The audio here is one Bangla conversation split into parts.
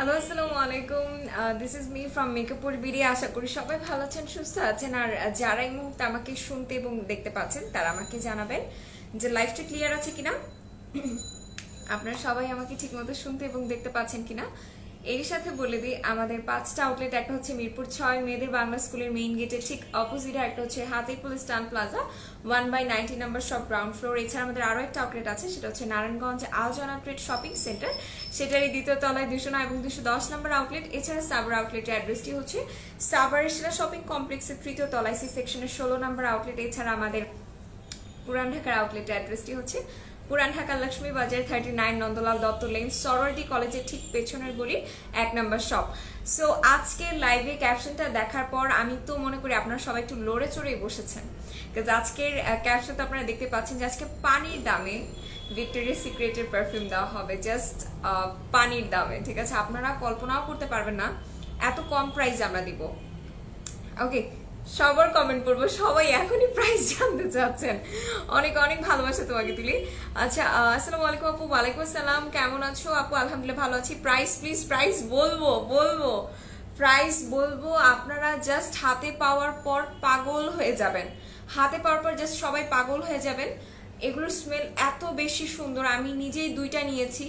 হ্যালো আসসালামু আলাইকুম দিস ইজ মি ফ্রম মেকআপুর বিডি। আশা করি সবাই ভালো আছেন, সুস্থ আছেন। আর যারা এই মুহূর্তে আমাকে শুনতে এবং দেখতে পাচ্ছেন তারা আমাকে জানাবেন যে লাইভটা ক্লিয়ার আছে কিনা, আপনারা সবাই আমাকে ঠিকমতো শুনতে এবং দেখতে পাচ্ছেন কিনা। এর সাথে বলে দিই আমাদের 5টা আউটলেট, একটা হচ্ছে মিরপুর 6 মেয়েদের বাংলা স্কুলের মেইন গেটের ঠিক অপোজিটে, একটা হচ্ছে হাতিপুল স্টান প্লাজা 1/90 নম্বর শপ গ্রাউন্ড ফ্লোর। এছাড়া আমাদের আরো একটা আউটলেট আছে, সেটা হচ্ছে নারায়ণগঞ্জ আলজানা ট্রেড শপিং সেন্টার, সেটারই দ্বিতীয় তলায় 209 এবং 210 নম্বর আউটলেট। এছাড়া সাভার আউটলেটের অ্যাড্রেসটি হচ্ছে সাভারের শিলা শপিং কমপ্লেক্সের তৃতীয় তলায় সি সেকশনের 16 নম্বর আউটলেট। এছাড়া আমাদের পুরান ঢাকার আউটলেটের অ্যাড্রেসটি হচ্ছে পুরান ঢাকা লক্ষ্মী বাজার 39 নন্দলাল দত্ত লেন, সরোয়ার্ডি কলেজের ঠিক পেছনের গলি 1 নম্বর শপ। সো আজকে লাইভে ক্যাপশনটা দেখার পর আমি তো মনে করি আপনারা সবাই একটু লড়ে চড়েই বসেছেন, বিকজ আজকের ক্যাপশনটা আপনারা দেখতে পাচ্ছেন যে আজকে পানির দামে ভিক্টোরিয়া সিক্রেটের পারফিউম দেওয়া হবে, জাস্ট পানির দামে। ঠিক আছে, আপনারা কল্পনাও করতে পারবেন না এত কম প্রাইস আমরা দিব। ওকে, সবার কমেন্ট করবো, সবাই এখনই প্রাইস জানতে চাচ্ছেন। অনেক অনেক ভালোবাসা তোমাকে তুলি। আচ্ছা, আসসালামু আলাইকুম আপু। ওয়ালাইকুম আসসালাম, কেমন আছো আপু? আলহামদুলিল্লাহ ভালো আছি। প্রাইস প্লিজ, প্রাইস বলবো প্রাইস বলবো, আপনারা জাস্ট হাতে পাওয়ার পর পাগল হয়ে যাবেন। হাতে পাওয়ার পর জাস্ট সবাই পাগল হয়ে যাবেন। এগুলোর স্মেল এত বেশি সুন্দর, আমি নিজেই 2টা নিয়েছি।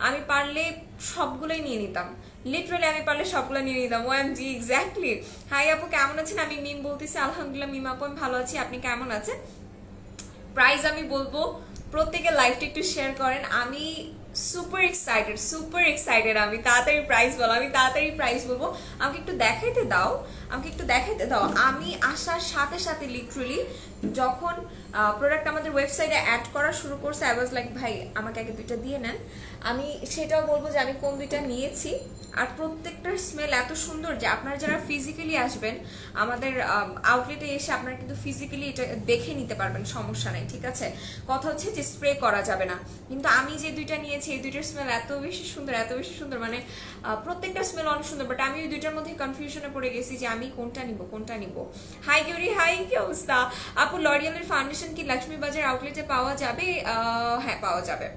আমি পারলে সবগুলোই নিয়ে নিতাম, লিটারালি আমি পারলে সবগুলো নিয়ে নিতাম। OMG, exactly. হাই আপু, কেমন আছেন? আমি মিম বলতেছি। আলহামদুলিল্লাহ মিম আপু, আমি ভালো আছি। আপনি কেমন আছেন? প্রাইস আমি বলবো, প্রত্যেকে লাইভটা একটু শেয়ার করেন। আমি সুপার এক্সাইটেড। আমি তাড়াতাড়ি প্রাইস বলবো। আমাকে একটু দেখাইতে দাও। আমি আসার সাথে সাথে লিটারালি যখন প্রোডাক্ট আমাদের ওয়েবসাইটে অ্যাড করা শুরু করছে, আই ওয়াজ লাইক ভাই আমাকে আগে 2টা দিয়ে নেন। আমি সেটাও বলবো যে আমি কোন 2টা নিয়েছি। আর প্রত্যেকটার স্মেল এত সুন্দর যে আপনারা যারা ফিজিক্যালি আসবেন আমাদের আউটলেটে এসে আপনারা কিন্তু ফিজিক্যালি এটা দেখে নিতে পারবেন, সমস্যা নাই। ঠিক আছে, কথা হচ্ছে যে স্প্রে করা যাবে না। কিন্তু আমি যে 2টা নিয়েছি এই 2টার স্মেল এত বেশি সুন্দর, মানে প্রত্যেকটা স্মেল অনেক সুন্দর। বাট আমি ওই 2টার মধ্যে কনফিউশনে পড়ে গেছি যে আমি কোনটা নিব। হাই গৌরি, হাই, কি অবস্থা আপু? লরিয়ালের ফাউন্ডেশন কি লক্ষ্মী বাজার আউটলেটে পাওয়া যাবে? হ্যাঁ, পাওয়া যাবে।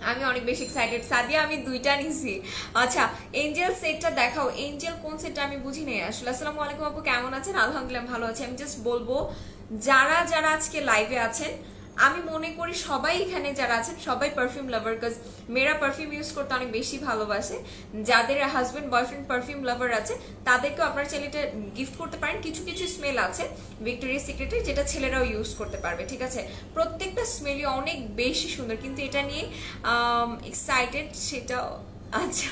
আমি অনেক বেশি এক্সাইটেড। সাদিয়া, আমি 2টা নিছি। আচ্ছা, এঞ্জেল সেটটা দেখাও। এঞ্জেল কোন সেটটা আমি বুঝি নাই আসলে। আসসালামু আলাইকুম আপু, কেমন আছেন? আলহামদুলিল্লাহ ভালো আছি। আমি জাস্ট বলবো যারা আজকে লাইভে আছেন, আমি মনে করি সবাই এখানে যারা আছেন সবাই পারফিউম লাভার, বিকজ মেয়েরা পারফিউম ইউজ করতে অনেক বেশি ভালোবাসে। যাদের হাজবেন্ড বয়ফ্রেন্ড পারফিউম লাভার আছে তাদেরকেও আপনারা ছেলেটা গিফট করতে পারেন। কিছু স্মেল আছে ভিক্টোরিয়া সিক্রেটের যেটা ছেলেরাও ইউজ করতে পারবে। ঠিক আছে, প্রত্যেকটা স্মেলই অনেক বেশি সুন্দর, কিন্তু এটা নিয়ে এক্সাইটেড সেটা। আচ্ছা,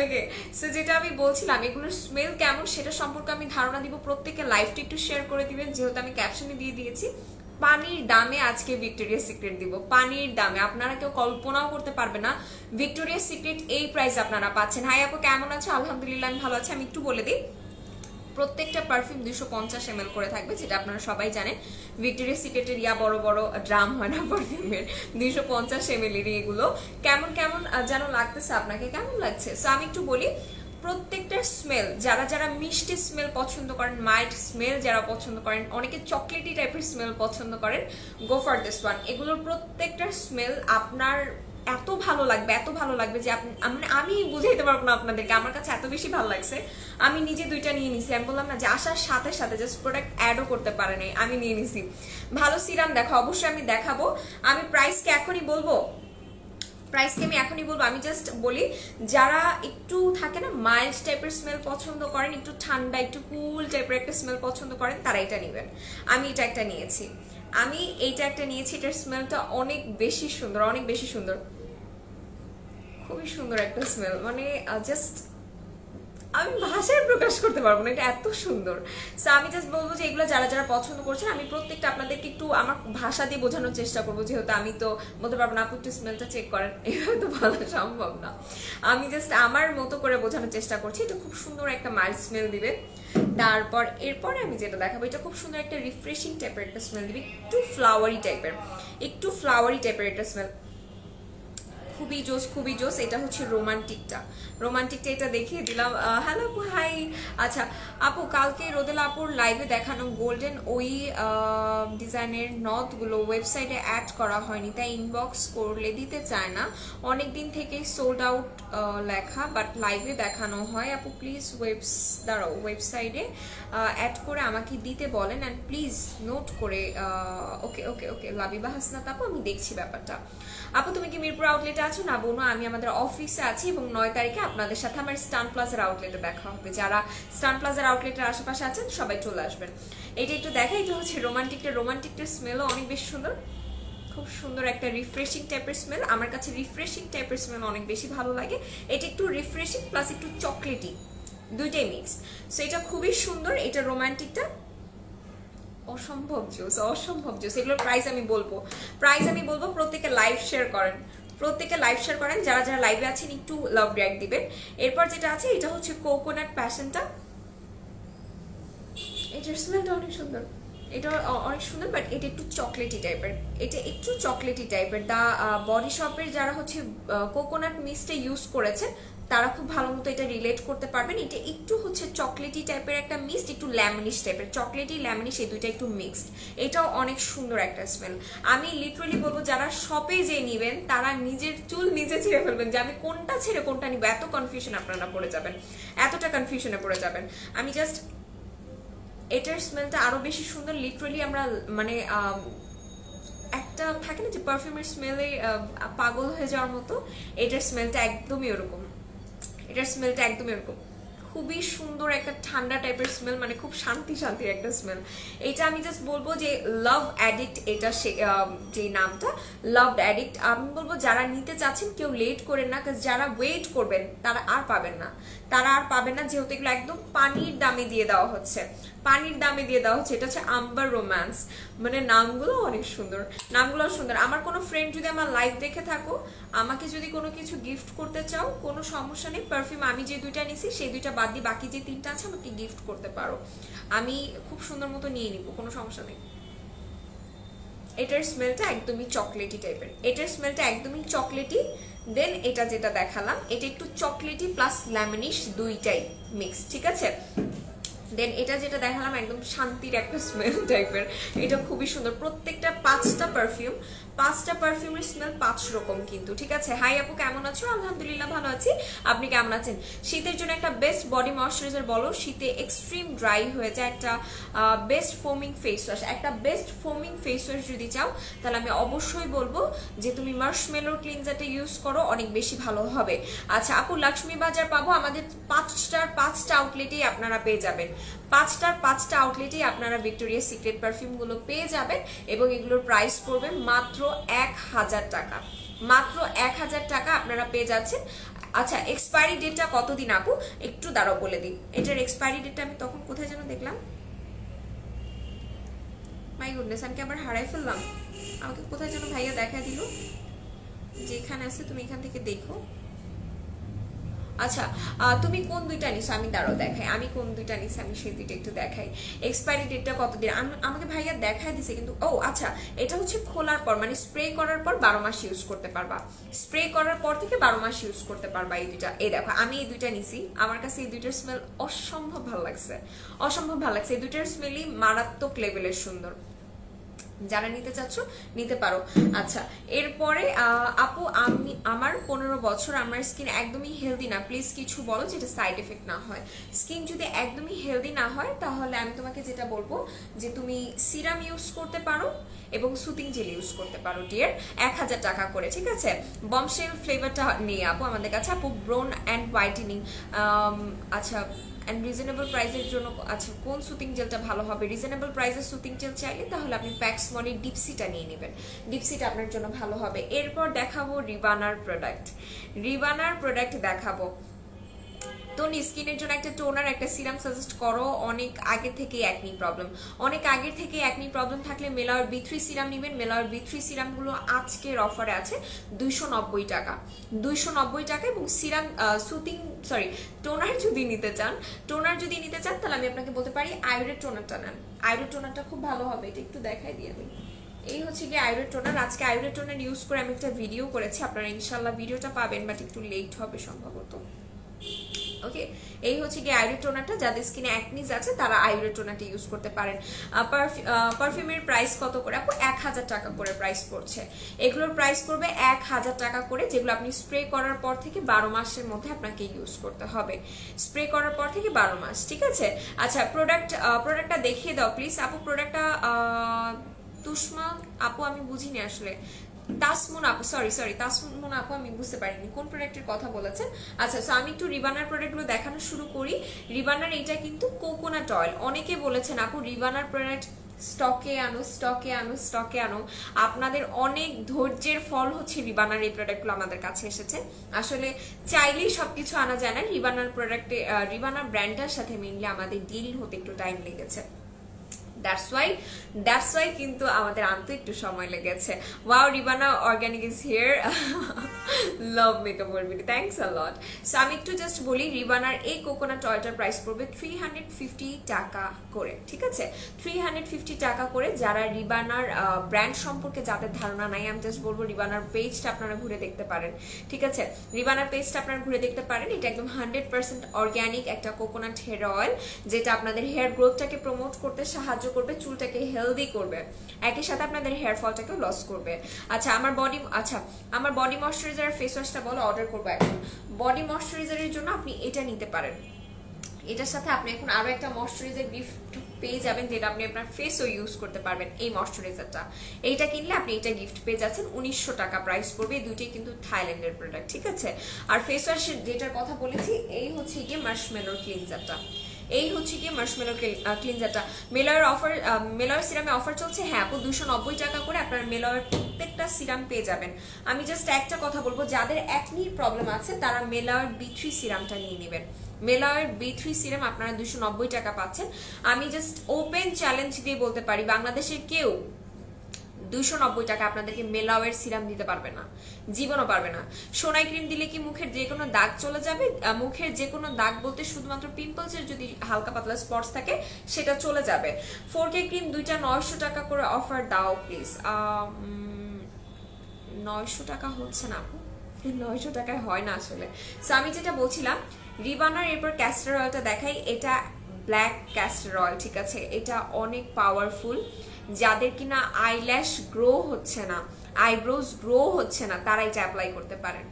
ওকে, সো যেটা আমি বলছিলাম এগুলোর স্মেল কেমন সেটা সম্পর্কে আমি ধারণা দিব। প্রত্যেকে লাইভটা একটু শেয়ার করে দিবেন, যেহেতু আমি ক্যাপশনে দিয়ে দিয়েছি পানির দামে আজকে ভিক্টোরিয়া সিক্রেট দিব। পানির দামে, আপনারা কেউ কল্পনাও করতে পারবে না ভিক্টোরিয়া সিক্রেট এই প্রাইস আপনারা পাচ্ছেন। হাই আপু, কেমন আছো? আলহামদুলিল্লাহ আমি ভালো আছি। আমি একটু বলে দিই, প্রত্যেকটা পারফিউম 250 ml করে থাকবে, যেটা আপনারা সবাই জানেন। ভিক্টোরিয়া সিক্রেটের বড় বড় ড্রাম হয় না পারফিউমের, 250 ml এর এগুলো। কেমন যেন লাগতেছে আপনাকে, কেমন লাগছে? সো আমি একটু বলি, প্রত্যেকটা স্মেল যারা মিষ্টি স্মেল পছন্দ করেন, মাইল্ড স্মেল যারা পছন্দ করেন, অনেকে চকলেটি টাইপের স্মেল পছন্দ করেন, গো ফর দিস ওয়ান। এগুলোর প্রত্যেকটা স্মেল আপনার এত ভালো লাগবে যে মানে আমি বুঝাইতে পারবো না আপনাদেরকে। আমার কাছে এত বেশি ভালো লাগছে, আমি নিজে 2টা নিয়ে নিছি। আমি বললাম না যে আসার সাথে সাথে জাস্ট প্রোডাক্ট অ্যাডও করতে পারে নাই, আমি নিয়ে নিছি। ভালো সিরাম দেখো, অবশ্যই আমি দেখাবো। আমি প্রাইসকে এখনই বলবো, আমি জাস্ট বলি যারা একটু থাকে না মাইল্ড টাইপের স্মেল পছন্দ করেন, একটু ঠান্ডা একটু কুল টাইপের একটা স্মেল পছন্দ করেন, তারা এটা নেবেন। আমি এইটা একটা নিয়েছি। এটার স্মেলটা অনেক বেশি সুন্দর, খুবই সুন্দর একটা স্মেল। মানে জাস্ট আমি ভাষায় প্রকাশ করতে পারবো না, এটা এত সুন্দর। সো আমি জাস্ট বলবো যে এগুলো যারা পছন্দ করছেন, আমি প্রত্যেকটা আপনাদেরকে একটু আমার ভাষা দিয়ে বোঝানোর চেষ্টা করবো, যেহেতু আমি তো বলতে পারবো না আপু একটু স্মেলটা চেক করেন, এভাবে তো বলা সম্ভব না। আমি জাস্ট আমার মতো করে বোঝানোর চেষ্টা করছি। এটা খুব সুন্দর একটা মাইল্ড স্মেল দিবে। এরপরে আমি যেটা দেখাবো, এটা খুব সুন্দর একটা রিফ্রেশিং টাইপের একটা স্মেল দিবে, একটু ফ্লাওয়ারি টাইপের একটা স্মেল, খুবই জোস। এটা হচ্ছে রোমান্টিকটা, এটা দেখিয়ে দিলাম। হ্যালো আপু, হাই। আচ্ছা আপু, কালকে রোদেলা আপুর লাইভে দেখানো গোল্ডেন ওই ডিজাইনের নথগুলো ওয়েবসাইটে অ্যাড করা হয়নি, তাই ইনবক্স করলে দিতে চায় না। অনেক দিন থেকেই সোল্ড আউট লেখা, বাট লাইভে দেখানো হয়। আপু প্লিজ ওয়েবসাইটে অ্যাড করে আমাকে দিতে বলেন, অ্যান্ড প্লিজ নোট করে। ওকে ওকে ওকে লাবিবা হাসনাত আপু, আমি দেখছি ব্যাপারটা। আপু তুমি কি মিরপুর আউটলেটে আছো? না বোনো, আমি আমাদের অফিসে আছি এবং 9 তারিখে আপনাদের সাথে আমার স্টান প্লাজার আউটলেটে দেখা হবে। যারা স্টান প্লাজার আউটলেটের আশেপাশে আছেন সবাই চলে আসবেন। এটা একটু দেখা, এটা হচ্ছে রোমান্টিকটার স্মেলও অনেক বেশি সুন্দর, খুব সুন্দর একটা রিফ্রেশিং টাইপের স্মেল। আমার কাছে রিফ্রেশিং টাইপের স্মেল অনেক বেশি ভালো লাগে। এটা একটু রিফ্রেশিং প্লাস একটু চকলেটি, দুইটাই মিক্স। সো এটা খুবই সুন্দর। এটা রোমান্টিকটা অসম্ভব জোস। এগুলোর প্রাইস আমি বলবো, প্রত্যেকে লাইভ শেয়ার করেন, যারা লাইভে আছেন একটু লাভ রিঅ্যাক্ট দিবেন। এরপর যেটা আছে এটা হচ্ছে কোকোনাট প্যাশনটা। এটার স্মেলটা অনেক সুন্দর, বাট এটা একটু চকলেটি টাইপের। দা বডি শপের যারা হচ্ছে কোকোনাট মিস্টে ইউজ করেছেন তারা খুব ভালো মতো এটা রিলেট করতে পারবেন। এটা একটু হচ্ছে চকলেটি টাইপের একটা মিক্সড, একটু ল্যামনিশ টাইপের, চকলেটি ল্যামনিশ এই দুইটা একটু মিক্সড। এটাও অনেক সুন্দর একটা স্মেল। আমি লিটারালি বলবো যারা শপে যে নিবেন তারা নিজের চুল নিজে ছিঁড়ে ফেলবেন যে আমি কোনটা ছেড়ে কোনটা নিব। এত কনফিউশনে পড়ে যাবেন। আমি জাস্ট এটার স্মেলটা আরো বেশি সুন্দর। লিটারালি আমরা মানে একটা থাকে না যে পারফিউমের স্মেলে পাগল হয়ে যাওয়ার মতো, এটার স্মেলটা একদমই ওরকম। খুবই সুন্দর একটা ঠান্ডা টাইপের স্মেল, মানে খুব শান্তির একটা স্মেল। এটা আমি জাস্ট বলবো যে লাভ অ্যাডিক্ট, এটা যে নামটা লাভ অ্যাডিক্ট। আমি বলবো যারা নিতে চাচ্ছেন কেউ লেট করেন না, যারা ওয়েট করবেন তারা আর পাবেন না, যেহেতু এগুলো একদম পানির দামে দিয়ে দেওয়া হচ্ছে। এটা হচ্ছে আম্বার রোম্যান্স। মানে নামগুলো অনেক সুন্দর, আমার কোনো ফ্রেন্ড যদি আমার লাইভ দেখে থাকো, আমাকে যদি কোনো কিছু গিফট করতে চাও কোনো সমস্যা নেই। পারফিউম আমি যে দুইটা নিছি সেই দুইটা বাদ দিয়ে বাকি যে 3টা আছে আমাকে গিফট করতে পারো, আমি খুব সুন্দর মতো নিয়ে নিব, কোনো সমস্যা নেই। এটার স্মেলটা একদমই চকলেটি, দেন এটা যেটা দেখালাম এটা একটু চকলেটি প্লাস লেমনিশ দুইটাই মিক্স, ঠিক আছে। দেন এটা যেটা দেখালাম একদম শান্তির একটা স্মেল টাইপের, এটা খুবই সুন্দর। প্রত্যেকটা 5টা পারফিউমের স্মেল 5 রকম কিন্তু, ঠিক আছে। হাই আপু কেমন আছো? আলহামদুলিল্লাহ ভালো আছি, আপনি কেমন আছেন? শীতের জন্য একটা বেস্ট বডি ময়শ্চারাইজার বলো, শীতে এক্সট্রিম ড্রাই হয়ে যায়, একটা বেস্ট ফোমিং ফেস ওয়াশ যদি চাও তাহলে আমি অবশ্যই বলবো যে তুমি মার্শমেলোর ক্লিনজারটা ইউজ করো, অনেক বেশি ভালো হবে। আচ্ছা আপু, লক্ষ্মী বাজার পাবো? আমাদের 5টা আউটলেটেই আপনারা পেয়ে যাবেন, 5টা আউটলেটেই আপনারা ভিক্টোরিয়া সিক্রেট পারফিউম গুলো পেয়ে যাবেন, এবং এগুলোর প্রাইস পড়বে মাত্র 1000 টাকা। মাত্র 1000 টাকা আপনারা পেয়ে যাচ্ছেন। আচ্ছা এক্সপায়ারি ডেটটা কতদিন আপু? একটু দাঁড়াও বলে দিই। এটার এক্সপায়ারি ডেটটা আমি তখন কোথায় যেন দেখলাম, মাই গুডনেস, আমি কি আবার হারাই ফেললাম? আমাকে কোথায় যেন ভাইয়া দেখা দিল, যেখানে আছে তুমি এখান থেকে দেখো। আচ্ছা তুমি কোন দুইটা নিছো? আমি দাঁড়াও দেখাই, আমি কোন দুইটা নিছি, আমি সেই দুইটা একটু দেখাই। এক্সপায়ারি ডেটটা কতদিন আমাকে ভাইয়া দেখাই দিছে কিন্তু। ও আচ্ছা, এটা হচ্ছে খোলার পর মানে স্প্রে করার পর 12 মাস ইউজ করতে পারবা, স্প্রে করার পর থেকে 12 মাস ইউজ করতে পারবা এই দুইটা। এই দেখো আমি এই দুইটা নিছি, আমার কাছে এই দুইটার স্মেল অসম্ভব ভালো লাগছে। এই দুইটার স্মেলই মারাত্মক লেভেলের সুন্দর। যারা নিতে চাচ্ছ নিতে পারো। আচ্ছা এরপরে আপু, আমার 15 বছর, আমার স্কিন একদমই হেলদি না, প্লিজ কিছু বলো যেটা সাইড এফেক্ট না হয়। স্কিন যদি একদমই হেলদি না হয় তাহলে আমি তোমাকে যেটা বলবো যে তুমি সিরাম ইউজ করতে পারো এবং সুতিং জেল ইউজ করতে পারো ডিয়ার, 1000 টাকা করে, ঠিক আছে। বমশেল ফ্লেভারটা নিয়ে আপু আমাদের কাছে। আপু ব্রোন অ্যান্ড হোয়াইটেনিং, আচ্ছা অ্যান্ড রিজনেবল প্রাইসের জন্য, আচ্ছা কোন সুতিং জেলটা ভালো হবে? রিজনেবল প্রাইসের সুতিং জেল চাইলে তাহলে আপনি প্যাক্স মনির ডিপসিটা নিয়ে নেবেন, ডিপসিটা আপনার জন্য ভালো হবে। এরপর দেখাবো রিবানার প্রোডাক্ট দেখাবো। তো স্কিনের জন্য একটা টোনার একটা সিরাম সাজেস্ট করো, অনেক আগে থেকে একনি প্রবলেম থাকলে মেলার B3 সিরাম নেবেন। মেলার B3 সিরামগুলো আজকের অফারে আছে 290 টাকা, এবং সিরাম টোনার যদি নিতে চান তাহলে আমি আপনাকে বলতে পারি আয়ুরের টোনারটা নেন, আয়ুরের টোনারটা খুব ভালো হবে। এটা একটু দেখাই দিয়ে আমি, এই হচ্ছে কি আইব্রো টোনার। আজকে আইব্রো টোনার ইউজ করে আমি একটা ভিডিও করেছি, আপনারা ইনশাআল্লাহ ভিডিওটা পাবেন, বাট একটু লেট হবে সম্ভবত। ওকে, এই হচ্ছে কি আইব্রো টোনারটা, যাদের স্কিনে অ্যাকনিজ আছে তারা আইব্রো টোনারটা ইউজ করতে পারেন। পারফিউমের প্রাইস কত করে আপু? 1000 টাকা করে প্রাইস পড়ছে। এগুলোর প্রাইস পড়বে 1000 টাকা করে, যেগুলো আপনি স্প্রে করার পর থেকে 12 মাসের মধ্যে আপনাকে ইউজ করতে হবে। স্প্রে করার পর থেকে 12 মাস, ঠিক আছে? আচ্ছা, প্রোডাক্টটা দেখিয়ে দাও প্লিজ আপু। প্রোডাক্টটা তুষ্মা আপু আমি বুঝিনি আসলে, তাসমুন আপু, সরি তাসমুন আপু, আমি বুঝতে পারিনি কোন প্রোডাক্টের কথা বলেছেন। আচ্ছা, সো আমি একটু রিবানার প্রোডাক্টগুলো দেখানো শুরু করি। রিবানার এটা কিন্তু কোকোনাট অয়েল। অনেকে বলেছেন আপু রিবানার প্রোডাক্ট স্টকে আনো। আপনাদের অনেক ধৈর্যের ফল হচ্ছে রিবানার এই প্রোডাক্টগুলো আমাদের কাছে এসেছে। আসলে চাইলেই সবকিছু আনা যায় না। রিবানার ব্র্যান্ডটার সাথে মেইনলি আমাদের ডিল হতে একটু টাইম লেগেছে। That's why কিন্তু আমাদের আনতে একটু সময় লেগেছে। Wow, Ribana Organic is here. Love makeup world. Thanks a lot. So আমি একটু জাস্ট বলি, রিবানার এই কোকোনাট অয়েলটার প্রাইস পড়বে 350 টাকা করে, ঠিক আছে? 350 টাকা করে। যারা রিবানার ব্র্যান্ড সম্পর্কে যাদের ধারণা নাই, আমি জাস্ট বলবো রিবানার পেজটা আপনারা ঘুরে দেখতে পারেন, ঠিক আছে? রিবানার পেজটা আপনারা ঘুরে দেখতে পারেন। এটা একদম 100% অর্গ্যানিক একটা কোকোনাট হেয়ার অয়েল, যেটা আপনাদের হেয়ার গ্রোথটাকে প্রমোট করতে সাহায্য করবে, চুলটাকে হেলদি করবে, একই সাথে আপনাদের হেয়ার ফলটাকেও লস করবে। আচ্ছা, আমার বডি ময়শ্চারাইজার ফেস ওয়াশটা বলো, অর্ডার করবো এখন। বডি ময়শ্চারাইজারের জন্য আপনি এটা নিতে পারেন। এটার সাথে আপনি এখন আরো একটা ময়শ্চারাইজার গিফট পেয়ে যাবেন, যেটা আপনি আপনার ফেসও ইউজ করতে পারবেন। এই ময়শ্চারাইজারটা, এইটা কিনলে আপনি এটা গিফট পেয়ে যাচ্ছেন। 1900 টাকা প্রাইস পড়বে। এই দুইটাই কিন্তু থাইল্যান্ডের প্রোডাক্ট, ঠিক আছে? আর ফেস ওয়াশ যেটার কথা বলেছি, এই হচ্ছে গিয়ে মার্শমেলোর ক্লিনজারটা। মেলয়ের সিরামে অফার চলছে। হ্যাঁ আপু, 290 টাকা করে আপনার মেলয়ের প্রত্যেকটা সিরাম পেয়ে যাবেন। আমি জাস্ট একটা কথা বলবো, যাদের অ্যাকনি প্রবলেম আছে তারা মেলয়ের B3 সিরামটা নিয়ে নেবেন। মেলয়ের B3 সিরাম আপনারা 290 টাকা পাচ্ছেন। আমি জাস্ট ওপেন চ্যালেঞ্জ দিয়ে বলতে পারি, বাংলাদেশের কেউ 290 টাকা আপনাদেরকে মেলাওয়ের সিরাম দিতে পারবে না, জীবনও পারবে না। সোনাই ক্রিম দিলে কি মুখের যে কোনো দাগ চলে যাবে? মুখের যে কোনো দাগ বলতে শুধুমাত্র পিম্পলসের যদি হালকা পাতলা স্পটস থাকে সেটা চলে যাবে। 4K ক্রিম দুইটা 900 টাকা করে অফার দাও প্লিজ। 900 টাকা হচ্ছে না আপু, 900 টাকায় হয় না আসলে। সো আমি যেটা বলছিলাম, রিবানার এরপর ক্যাস্টর অয়েলটা দেখাই। এটা ব্ল্যাক ক্যাস্টর অয়েল, ঠিক আছে? এটা অনেক পাওয়ারফুল। যাদের কিনা আইল্যাশ গ্রো হচ্ছে না, আইব্রোজ গ্রো হচ্ছে না, তারা এটা অ্যাপ্লাই করতে পারেন।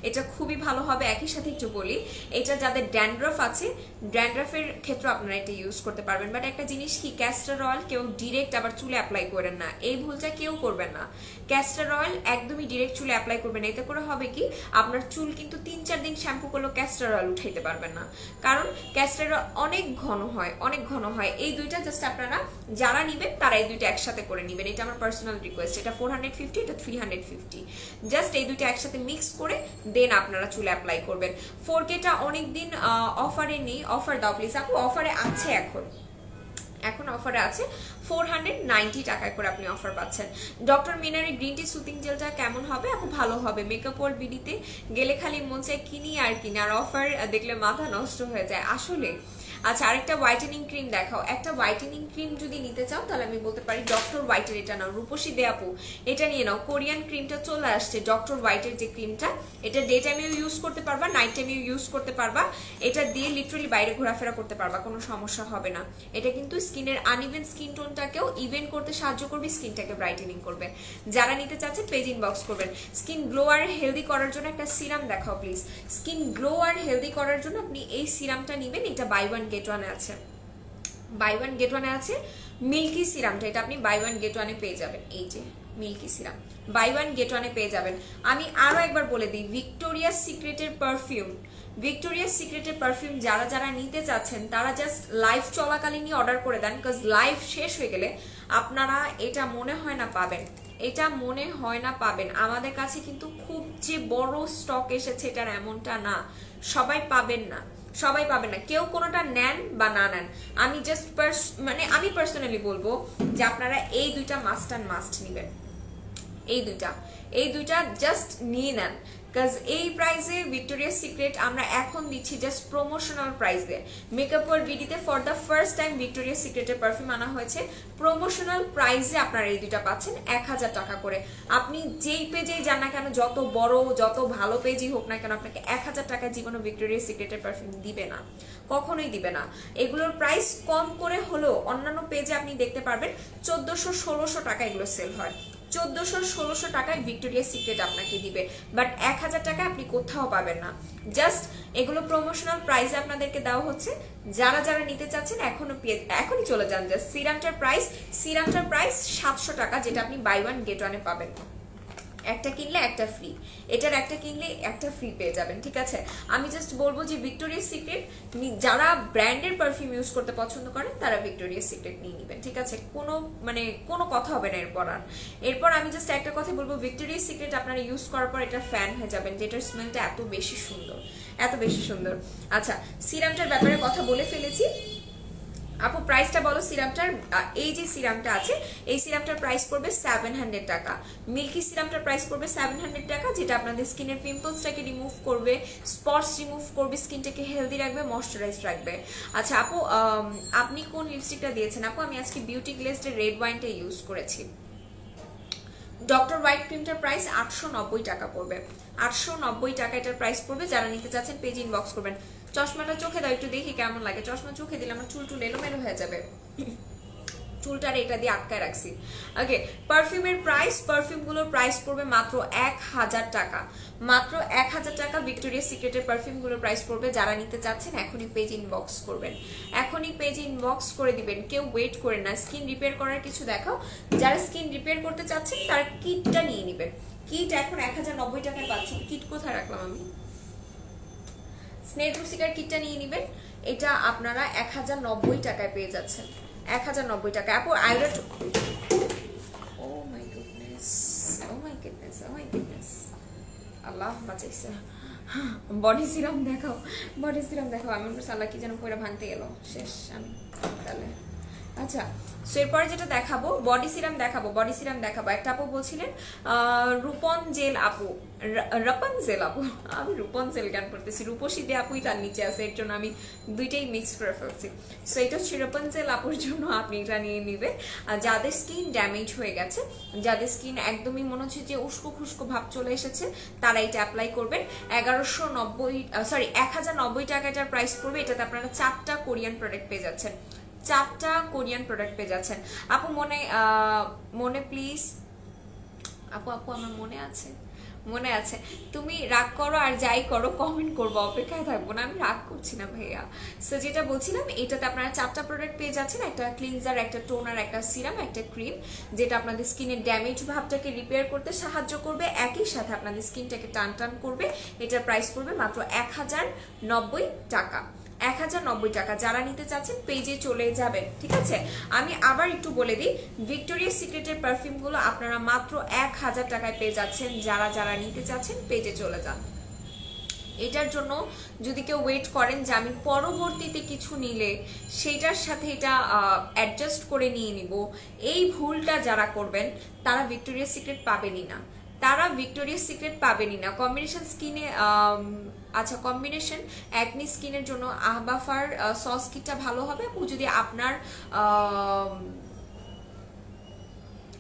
এটা খুবই ভালো হবে। একই সাথে একটু বলি, এটা যাদের ড্যান্ড্রফ আছে, ড্যান্ড্রফের ক্ষেত্রে আপনারা এটা ইউজ করতে পারবেন। বাট একটা জিনিস কি, ক্যাস্টর অয়েল কেউ ডিরেক্ট আবার চুলে অ্যাপ্লাই করেন না, এই ভুলটা কেউ করবেন না। ক্যাস্টর অয়েল একদমই ডিরেক্ট চুলে অ্যাপ্লাই করবেন। এতে করে হবে কি, আপনার চুল কিন্তু 3-4 দিন শ্যাম্পু করলেও ক্যাস্টর অয়েল উঠাইতে পারবেন না, কারণ ক্যাস্টর অয়েল অনেক ঘন হয়। এই দুইটা জাস্ট আপনারা যারা নিবেন তারা এই দুইটা একসাথে করে নিবেন। এটা আমার পার্সোনাল রিকোয়েস্ট। এটা 450, এটা 350। জাস্ট এই দুইটা একসাথে মিক্স করে দেন আপনারা চুলে অ্যাপ্লাই করবেন। 4Kটা অনেকদিন অফারে নেই, অফার দাও প্লিজ আপু। অফারে আছে এখন অফারে আছে 490 টাকায় করে আপনি অফার পাচ্ছেন। ডক্টর মিনারি গ্রিন টি সুতিং জেলটা কেমন হবে আপু? ভালো হবে। মেকআপ ওয়ার্ল্ড বিডিতে গেলে খালি মন চায় কিনি আর অফার দেখলে মাথা নষ্ট হয়ে যায় আসলে। আচ্ছা, আরেকটা হোয়াইটেনিং ক্রিম দেখাও। একটা হোয়াইটেনিং ক্রিম যদি নিতে চাও তাহলে আমি বলতে পারি ডক্টর হোয়াইটের এটা নাও। রূপসী দে আপু, এটা নিয়ে নাও। কোরিয়ান ক্রিমটা চলে আসছে, ডক্টর হোয়াইটের যে ক্রিমটা, এটা ডে টাইমেও ইউজ করতে পারবা, নাইট টাইমেও ইউজ করতে পারবা। এটা দিয়ে লিটারালি বাইরে ঘোরাফেরা করতে পারবা, কোনো সমস্যা হবে না। এটা কিন্তু স্কিনের আনইভেন স্কিন টোনটাকেও ইভেন করতে সাহায্য করবে, স্কিনটাকে ব্রাইটেনিং করবে। যারা নিতে চাচ্ছেন পেজ ইনবক্স করবেন। স্কিন গ্লো আর হেলদি করার জন্য একটা সিরাম দেখাও প্লিজ। স্কিন গ্লো আর হেলদি করার জন্য আপনি এই সিরামটা নেবেন। এটা বাই ওয়ান গেট ওয়ানে আছে। মিল্কি সিরামটা, এটা আপনি বাই ওয়ান গেট ওয়ানে পেয়ে যাবেন। এই যে milky serum buy one get ওয়ানে পেয়ে যাবেন। আমি আরো একবার বলে দিই, ভিক্টোরিয়াস সিক্রেটের পারফিউম যারা নিতে চাচ্ছেন তারা জাস্ট লাইভ চলাকালীনই অর্ডার করে দেন, বিকজ লাইভ শেষ হয়ে গেলে আপনারা এটা মনে হয় না পাবেন। আমাদের কাছে কিন্তু খুব যে বড় স্টক এসেছে এটার এমনটা না, সবাই পাবেন না। কেউ কোনোটা নেন বা না নেন, আমি জাস্ট আমি পার্সোনালি বলবো যে আপনারা এই দুইটা মাস্ট নেবেন। এই দুইটা জাস্ট নিয়ে নেন। কাজ এই প্রাইসে ভিক্টোরিয়াস সিক্রেট আমরা এখন দিচ্ছি জাস্ট প্রমোশনাল প্রাইসে। মেকআপ ওয়ার্ল্ড বিডিতে for the first time Victoria's সিক্রেটের পারফিউম আনা হয়েছে প্রমোশনাল প্রাইসে। আপনারা এই দুটা পাচ্ছেন 1000 টাকা করে। আপনি যেই পেজেই যান না কেন, যত বড় যত ভালো পেজই হোক না কেন, আপনাকে 1000 টাকা জীবনে ভিক্টোরিয়াস সিক্রেটের পারফিউম দিবে না, কখনোই দিবে না। এগুলোর প্রাইস কম করে হলেও অন্যান্য পেজে আপনি দেখতে পারবেন 1400-1600 টাকা এগুলো সেল হয়। 1400-1600 টাকায় ভিক্টোরিয়াস সিক্রেট আপনাকে দিবে, বাট 1000 টাকা আপনি কোথাও পাবেন না। জাস্ট এগুলো প্রমোশনাল প্রাইসে আপনাদেরকে দেওয়া হচ্ছে। যারা যারা নিতে চাচ্ছেন এখনই চলে যান। জাস্ট সিরামটার প্রাইস 700 টাকা, যেটা আপনি বাই ওয়ান গেট ওয়ানে পাবেন। একটা কিনলে একটা ফ্রি, এটার একটা কিনলে একটা ফ্রি পেয়ে যাবেন, ঠিক আছে। আমি জাস্ট বলবো যে ভিক্টোরিয়াস সিক্রেট যারা ব্র্যান্ডের পারফিউম ইউজ করতে পছন্দ করেন তারা ভিক্টোরিয়াস সিক্রেট নিয়ে নেবেন, ঠিক আছে। কোনো কথা হবে না এরপর আমি জাস্ট একটা কথা বলবো, ভিক্টোরিয়াস সিক্রেট আপনারা ইউজ করার পর এটা ফ্যান হয়ে যাবেন, যেটার স্মেলটা এত বেশি সুন্দর। আচ্ছা, সিরামটার ব্যাপারে কথা বলে ফেলেছি। আপু প্রাইসটা বলো সিরামটার। এই যে সিরামটা আছে, এই সিরামটার প্রাইস পড়বে 700 টাকা। মিল্কি সিরামটার প্রাইস পড়বে 700 টাকা, যেটা আপনাদের স্কিনের পিম্পলসটাকে রিমুভ করবে, স্পটস রিমুভ করবে, স্কিনটাকে হেলদি রাখবে, ময়শ্চারাইজ রাখবে। আচ্ছা আপু, আপনি কোন লিপস্টিকটা দিয়েছেন? আপু আমি আজকে বিউটি গ্লেজের রেড ওয়াইনটা ইউজ করেছি। ডক্টর হোয়াইট ক্রিমটার প্রাইস 890 টাকা পড়বে। 890 টাকা এটার প্রাইস পড়বে। যারা নিতে চাচ্ছেন পেজ ইনবক্স করবেন। চশমাটা চোখে দাও, একটু দেখি কেমন লাগে। চশমা চোখে দিলে আমার চুল এলোমেলো হয়ে যাবে, চুলটার এটা দিয়ে আটকায় রাখছি। ওকে, পারফিউমগুলোর প্রাইস পড়বে মাত্র 1000 টাকা। মাত্র 1000 টাকা ভিক্টোরিয়াস সিক্রেটের পারফিউমগুলোর প্রাইস পড়বে। যারা নিতে চাচ্ছেন এখনই পেজ ইনবক্স করবেন, এখনই পেজ ইনবক্স করে দিবেন। কেউ ওয়েট করে না। স্কিন রিপেয়ার করার কিছু দেখাও। যারা স্কিন রিপেয়ার করতে চাচ্ছেন তারা কিটটা নিয়ে নেবেন। কিট এখন 1090 টাকায় পাচ্ছেন। কিট কোথায় রাখলাম আমি? স্নেল রুসিকার কিটটা নিয়ে নেবেন। এটা আপনারা 1090 টাকায় পেয়ে যাচ্ছেন। 1090 টাকা। আপু আইলাইট, ও মাই গুডনেস, আল্লাহ বাঁচাইছে। বডি সিরাম দেখাও। আমি সালা কি যেন পয়রা ভাঙতে গেল, শেষ আমি তাহলে। আচ্ছা, সো এরপরে যেটা দেখাবো বডি সিরাম দেখাবো। একটা আপু বলছিলেন রূপনজেল আপু, আমি রূপনজেল গান করতেছি, রূপসী দে আপুই তার নিচে আছে, এর জন্য আমি দুইটাই মিক্স করে ফেলছি। সো এটা হচ্ছে রূপনজেল আপুর জন্য, আপনি এটা নিয়ে নেবেন। যাদের স্কিন ড্যামেজ হয়ে গেছে, যাদের স্কিন একদমই মনে হচ্ছে যে উস্কো খুস্কো ভাব চলে এসেছে, তারা এটা অ্যাপ্লাই করবেন। 1090 টাকা এটার প্রাইস পড়বে। এটাতে আপনারা 4টা কোরিয়ান প্রোডাক্ট পেয়ে যাচ্ছেন। আপু মনে প্লিজ, আপু আমার মনে আছে। তুমি রাগ করো আর যাই করো কমেন্ট করবো, অপেক্ষায় থাকবো না, আমি রাগ করছি না ভাইয়া। সো যেটা বলছিলাম, এটাতে আপনারা 4টা প্রোডাক্ট পেয়ে যাচ্ছেন। একটা ক্লিনজার, একটা টোনার, একটা সিরাম, একটা ক্রিম, যেটা আপনাদের স্কিনের ড্যামেজ ভাবটাকে রিপেয়ার করতে সাহায্য করবে, একই সাথে আপনাদের স্কিনটাকে টান করবে। এটার প্রাইস পড়বে মাত্র 1090 টাকা। 1090 টাকা। যারা নিতে চাচ্ছেন পেজে চলে যাবেন, ঠিক আছে। আমি আবার একটু বলে দিই, ভিক্টোরিয়াস সিক্রেটের পারফিউমগুলো আপনারা মাত্র 1000 টাকায় পেয়ে যাচ্ছেন। যারা নিতে চাচ্ছেন পেজে চলে যান। এটার জন্য যদি কেউ ওয়েট করেন যে আমি পরবর্তীতে কিছু নিলে সেটার সাথে এটা অ্যাডজাস্ট করে নিয়ে নিব, এই ভুলটা যারা করবেন তারা ভিক্টোরিয়াস সিক্রেট পাবেনই না। কম্বিনেশন স্কিনে, আচ্ছা কম্বিনেশন অ্যাকনি স্কিনের জন্য আহবাফার সস কিটটা ভালো হবে। যদি আপনার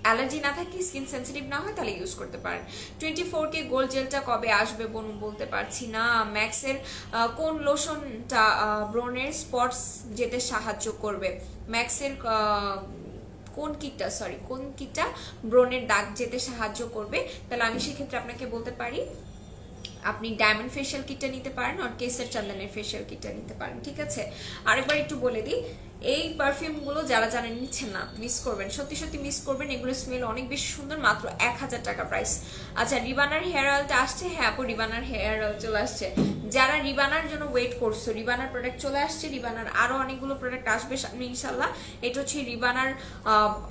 অ্যালার্জি না থাকে, স্কিন সেন্সিটিভ না হয়, তাহলে ইউজ করতে পারেন। 24K গোল্ড জেলটা কবে আসবে বলতে পারছি না। ম্যাক্সের কোন লোশনটা ব্রনের স্পটস যেতে সাহায্য করবে? ম্যাক্সের কোন কিটটা ব্রনের দাগ যেতে সাহায্য করবে? তাহলে আমি সেক্ষেত্রে আপনাকে বলতে পারি আপনি ডায়মন্ড ফেশিয়াল কিটটা নিতে পারেন, আর কেসার চন্দনের ফেশিয়াল কিটটা নিতে পারেন, ঠিক আছে। আরেকবার একটু বলে দিই, এই পারফিউমগুলো যারা নিচ্ছেন না, মিস করবেন, সত্যি মিস করবেন। এগুলো স্মেল অনেক বেশি সুন্দর। মাত্র 1000 টাকা প্রাইস। আচ্ছা, রিবানার হেয়ার অয়েলটা আসছে? হ্যাঁ আপু, রিবানার হেয়ার অয়েল চলে আসছে। যারা রিবানার জন্য ওয়েট করছো, রিবানার প্রোডাক্ট চলে আসছে। রিবানার আরো অনেকগুলো প্রোডাক্ট আসবে সামনে ইনশাল্লাহ। এটা হচ্ছে রিবানার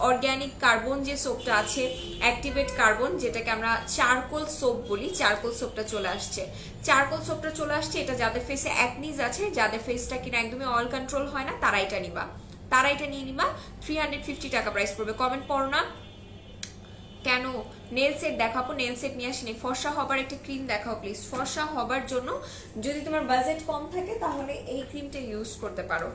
অর্গ্যানিক কার্বন যে সোপটা আছে, অ্যাক্টিভেট কার্বন, যেটাকে আমরা চারকোল সোপ বলি, চারকোল সোপটা চলে আসছে। এটা যাদের ফেসে অ্যাকনিজ আছে, যাদের ফেসটা কিনা একদমই অয়েল কন্ট্রোল হয় না, তারা এটা নিয়ে নিবা। 350 টাকা প্রাইস পড়বে। কমেন্ট পড়ো না কেন? নেল সেট দেখাবো, নেল সেট নিয়ে আসিনি। ফর্সা হবার একটা ক্রিম দেখাও প্লিজ। ফর্সা হবার জন্য যদি তোমার বাজেট কম থাকে তাহলে এই ক্রিমটা ইউজ করতে পারো,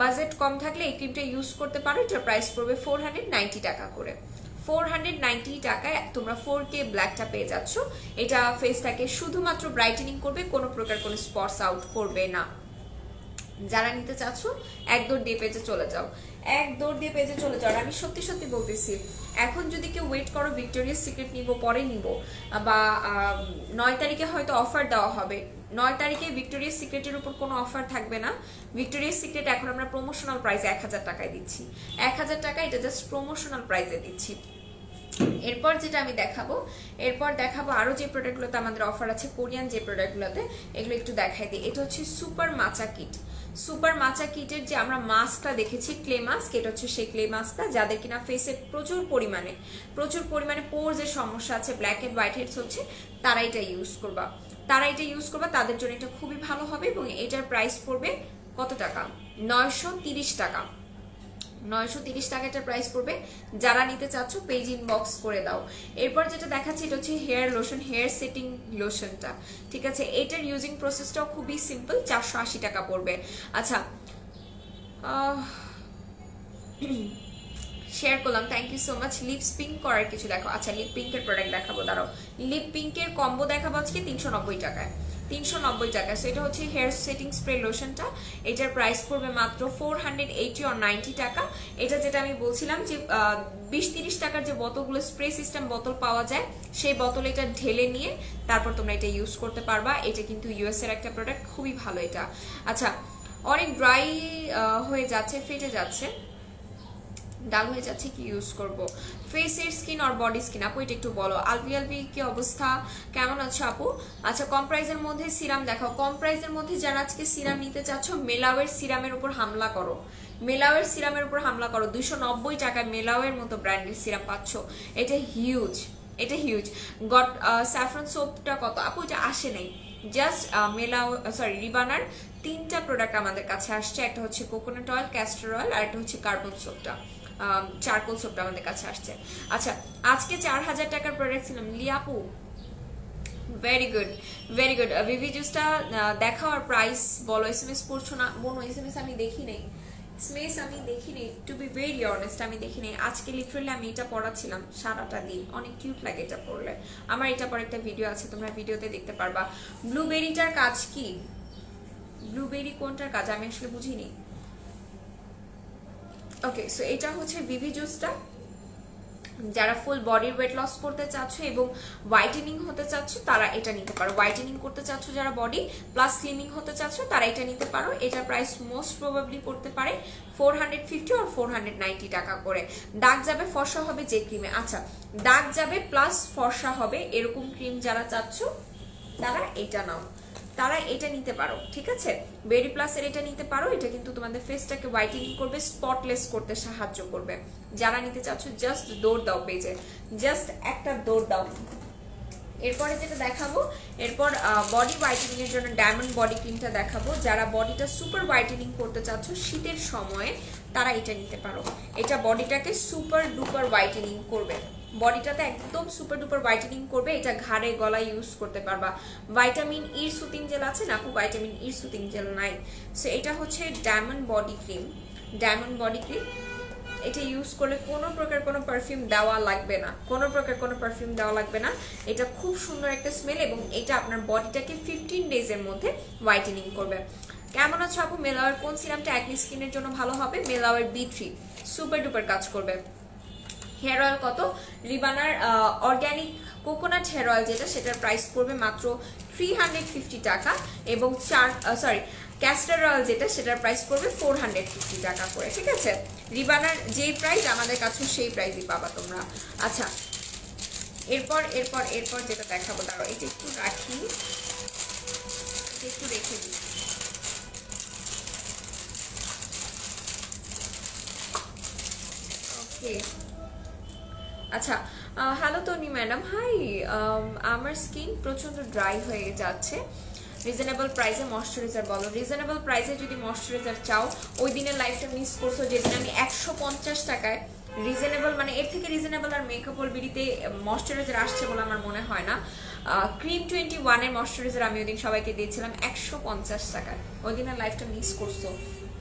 বাজেট কম থাকলে এই ক্রিমটা ইউজ করতে পারো। এটার প্রাইস পড়বে 490 টাকা করে। 490 টাকায় তোমরা 4K ব্ল্যাকটা পেয়ে যাচ্ছ। এটা ফেসটাকে শুধুমাত্র ব্রাইটেনিং করবে, কোনো প্রকার কোনো স্পটস আউট করবে না। যারা নিতে চাচ্ছ এক দৌড় দিয়ে পেজে চলে যাও, এক দৌড় দিয়ে পেজে চলে যাও। আমি সত্যি সত্যি বলতেছি, এখন যদি কেউ ওয়েট করো ভিক্টোরিয়াস সিক্রেট নিব পরে নিব, বা 9 তারিখে হয়তো অফার দেওয়া হবে, 9 তারিখে ভিক্টোরিয়াস সিক্রেটের উপর কোনো অফার থাকবে না। ভিক্টোরিয়াস সিক্রেট এখন আমরা প্রমোশনাল প্রাইসে 1000 টাকায় দিচ্ছি, 1000 টাকা, এটা জাস্ট প্রমোশনাল প্রাইসে দিচ্ছি। এরপর যেটা আমি দেখাবো, এরপর দেখাবো আরো যে প্রোডাক্টগুলোতে আমাদের অফার আছে, কোরিয়ান যে প্রোডাক্টগুলোতে, এগুলো একটু দেখাই দিই। এটা হচ্ছে সুপার মাচা কিট। সুপার মাচা কিটের যে আমরা মাস্কটা দেখেছি, ক্লে মাস্ক, এটা হচ্ছে সেই ক্লে মাস্কটা যাদের কিনা ফেসে প্রচুর পরিমাণে পোরস সমস্যা আছে, ব্ল্যাক হেড হোয়াইট হেডস হচ্ছে, তারা এটা ইউজ করবা, তাদের জন্য এটা খুবই ভালো হবে। এবং এটার প্রাইস পড়বে কত টাকা? 930 টাকা। 930 টাকা এটার প্রাইস পড়বে। যারা নিতে চাচ্ছ পেজ ইনবক্স করে দাও। এরপর যেটা দেখাচ্ছি এটা হচ্ছে হেয়ার লোশন, হেয়ার সেটিং লোশনটা, ঠিক আছে। এটার ইউজিং প্রসেসটাও খুবই সিম্পল, 480 টাকা পড়বে। আচ্ছা, শেয়ার করলাম, thank you so much. Lips pink করার কিছু দেখো। আচ্ছা, লিপ পিঙ্কের প্রোডাক্ট দেখাবো, দাঁড়াও। লিপ পিঙ্কের কম্বো দেখাবো আজকে 390 টাকায়, 390 টাকা। সেটা হচ্ছে হেয়ার সেটিং স্প্রে লোশনটা, এটার প্রাইস পড়বে মাত্র 480 or 90 টাকা। এটা যেটা আমি বলছিলাম যে 20-30 টাকার যে বোতলগুলো স্প্রে সিস্টেম বোতল পাওয়া যায়, সেই বোতলে এটা ঢেলে নিয়ে তারপর তোমরা এটা ইউজ করতে পারবা। এটা কিন্তু ইউএস এর একটা প্রোডাক্ট, খুবই ভালো এটা। আচ্ছা, অনেক ড্রাই হয়ে যাচ্ছে, ফেটে যাচ্ছে, ডাল হয়ে যাচ্ছে, কি ইউজ করব? ফেসের স্কিন আর বডি স্কিন? আপু এটা একটু বলো। আলভি কি অবস্থা, কেমন আছো আপু? আচ্ছা, কম প্রাইসের মধ্যে সিরাম দেখাও। কম প্রাইসের মধ্যে যারা আজকে সিরাম নিতে চাচ্ছ, মেলাওয়ের সিরামের উপর হামলা করো, মেলাওয়ের সিরামের উপর হামলা করো। 290 টাকায় মেলাওয়ের মতো ব্র্যান্ডের সিরাম পাচ্ছ, এটা হিউজ, এটা হিউজ। গট স্যাফরন সোপটা কত আপু? এটা আসে নাই, জাস্ট মেলাও রিবানার 3টা প্রোডাক্ট আমাদের কাছে আসছে। একটা হচ্ছে কোকোনাট অয়েল, ক্যাস্টর অয়েল, আর একটা হচ্ছে কার্বন সোপটা, চারকোল সোপটা আমাদের কাছে আসছে। আচ্ছা, আজকে 4000 টাকার প্রোডাক্ট ছিলাম লিয়াপু, ভেরি গুড, ভেরি গুড। ভিভি জুসটা দেখাও আর প্রাইস বলো। এসএমএস পড়ছো না বোনো? এসএমএস আমি দেখি নেই, টু বি ভেরি অনেস্ট, আমি দেখি নেই। আজকে লিটারালি আমি এটা পড়াচ্ছিলাম সারাটা দিন, অনেক কিউট লাগে এটা পড়লে। আমার এটা পর একটা ভিডিও আছে, তোমরা ভিডিওতে দেখতে পারবা। ব্লুবেরিটার কাজ কি? ব্লুবেরি কোনটার কাজ আমি আসলে বুঝিনি। ওকে, সো এটা হচ্ছে ভিভি জুসটা। যারা ফুল বডির ওয়েট লস করতে চাচ্ছ এবং হোয়াইটেনিং হতে চাচ্ছ তারা এটা নিতে পারো। হোয়াইটেনিং করতে চাচ্ছ যারা বডি প্লাস স্লিমিং হতে চাচ্ছ তারা এটা নিতে পারো। এটার প্রাইস মোস্ট প্রবাবলি পড়তে পারে 450 or 490 টাকা করে। দাগ যাবে, ফর্সা হবে যে ক্রিমে। আচ্ছা, দাগ যাবে প্লাস ফর্সা হবে এরকম ক্রিম যারা চাচ্ছ তারা এটা নাও, তারা এটা নিতে পারো, ঠিক আছে। বেরি প্লাসের এটা নিতে পারো। এটা কিন্তু তোমাদের ফেসটাকে হোয়াইটেনিং করবে, স্পটলেস করতে সাহায্য করবে। যারা নিতে চাচ্ছ জাস্ট দৌড় দাও পেজে, জাস্ট একটা দৌড় দাও। এরপরে যেটা দেখাবো, এরপর বডি হোয়াইটেনিং এর জন্য ডায়মন্ড বডি ক্রিমটা দেখাবো। যারা বডিটা সুপার হোয়াইটেনিং করতে চাচ্ছ শীতের সময়ে তারা এটা নিতে পারো। এটা বডিটাকে সুপার ডুপার হোয়াইটেনিং করবে, বডিটাতে একদম সুপার ডুপার হোয়াইটেনিং করবে। এটা ঘাড়ে গলায় ইউজ করতে পারবা। ভাইটামিন ই সুতিং জেল আছে না আপু? ভাইটামিন ই সুতিং জেল নাই। সো এটা হচ্ছে diamond body cream, diamond body cream. এটা ইউজ করলে কোনো প্রকার কোনো পারফিউম দেওয়া লাগবে না, কোনো প্রকার কোনো পারফিউম দেওয়া লাগবে না। এটা খুব সুন্দর একটা স্মেল এবং এটা আপনার বডিটাকে 15 ডেজের মধ্যে হোয়াইটেনিং করবে। কেমন আছো আপু? মেলাওয়ের কোন সিরামটা অ্যাকনি স্কিনের জন্য ভালো হবে? মেলাওয়ের B3 সুপার ডুপার কাজ করবে। হেয়ার অয়েল কত? রিবানার অর্গ্যানিক কোকোনাট হেয়ার অয়েল যেটা, সেটার প্রাইস পড়বে মাত্র 350 টাকা এবং ক্যাস্টর অয়েল যেটা, সেটার প্রাইস পড়বে 450 টাকা করে, ঠিক আছে। রিবানার যেই প্রাইস আমাদের কাছে সেই প্রাইসই পাবা তোমরা। আচ্ছা, এরপর এরপর এরপর যেটা দেখাবো, দাঁড়াও এটা একটু রাখি, একটু রেখে দিই। ওকে, আচ্ছা, হ্যালো তনি ম্যাডাম, হাই। আমার স্কিন প্রচন্ড ড্রাই হয়ে যাচ্ছে, রিজনেবল প্রাইসে ময়শ্চারাইজার বলো। রিজনেবল প্রাইসে যদি ময়শ্চারাইজার চাও, ওই দিনের লাইফটা মিস করছো যেদিন আমি 150 টাকায় রিজনেবল, মানে এর থেকে রিজনেবল আর মেকআপল বিডিতে ময়শ্চারাইজার আসছে বলে আমার মনে হয় না। ক্রিম 21 এর ময়শ্চারাইজার আমি ওই দিন সবাইকে দিয়েছিলাম 150 টাকায়। ওই দিনের লাইফটা মিস করছো,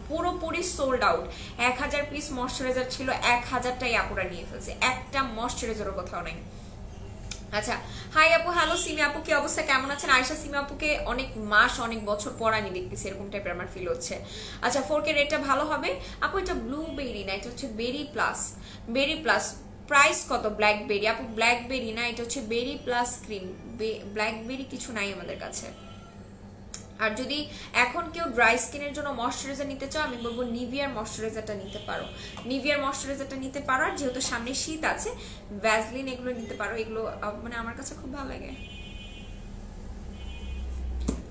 পুরোপুরি সোল্ড আউট। 1000 পিস ময়শ্চারাইজার ছিল, 1000টাই আপুরা নিয়ে ফেলছে, একটা ময়শ্চারাইজারও কোথাও নাই। আচ্ছা, হাই আপু, হ্যালো সিমি আপু, কি অবস্থা, কেমন আছেন? আয়েশা সিমি আপুকে অনেক মাস অনেক বছর পর আমি দেখতেছি, এরকম টাইপের আমার ফিল হচ্ছে। আচ্ছা, 4K রেটটা ভালো হবে আপু। এটা ব্লুবেরি না, এটা হচ্ছে বেরি প্লাস। বেরি প্লাস প্রাইস কত? ব্ল্যাকবেরি আপু, ব্ল্যাকবেরি না, এটা হচ্ছে বেরি প্লাস ক্রিম। ব্ল্যাকবেরি কিছু নাই আমাদের কাছে। আর যদি এখন কেউ ড্রাই স্কিনের জন্য ময়শ্চারাইজার নিতে চাও, আমি বলবো নিভিয়ার ময়শ্চারাইজারটা নিতে পারো। নিভিয়ার ময়শ্চারাইজারটা নিতে পারো। আর যেহেতু সামনে শীত আছে, ভ্যাসলিন এগুলো নিতে পারো। এগুলো মানে আমার কাছে খুব ভালো লাগে,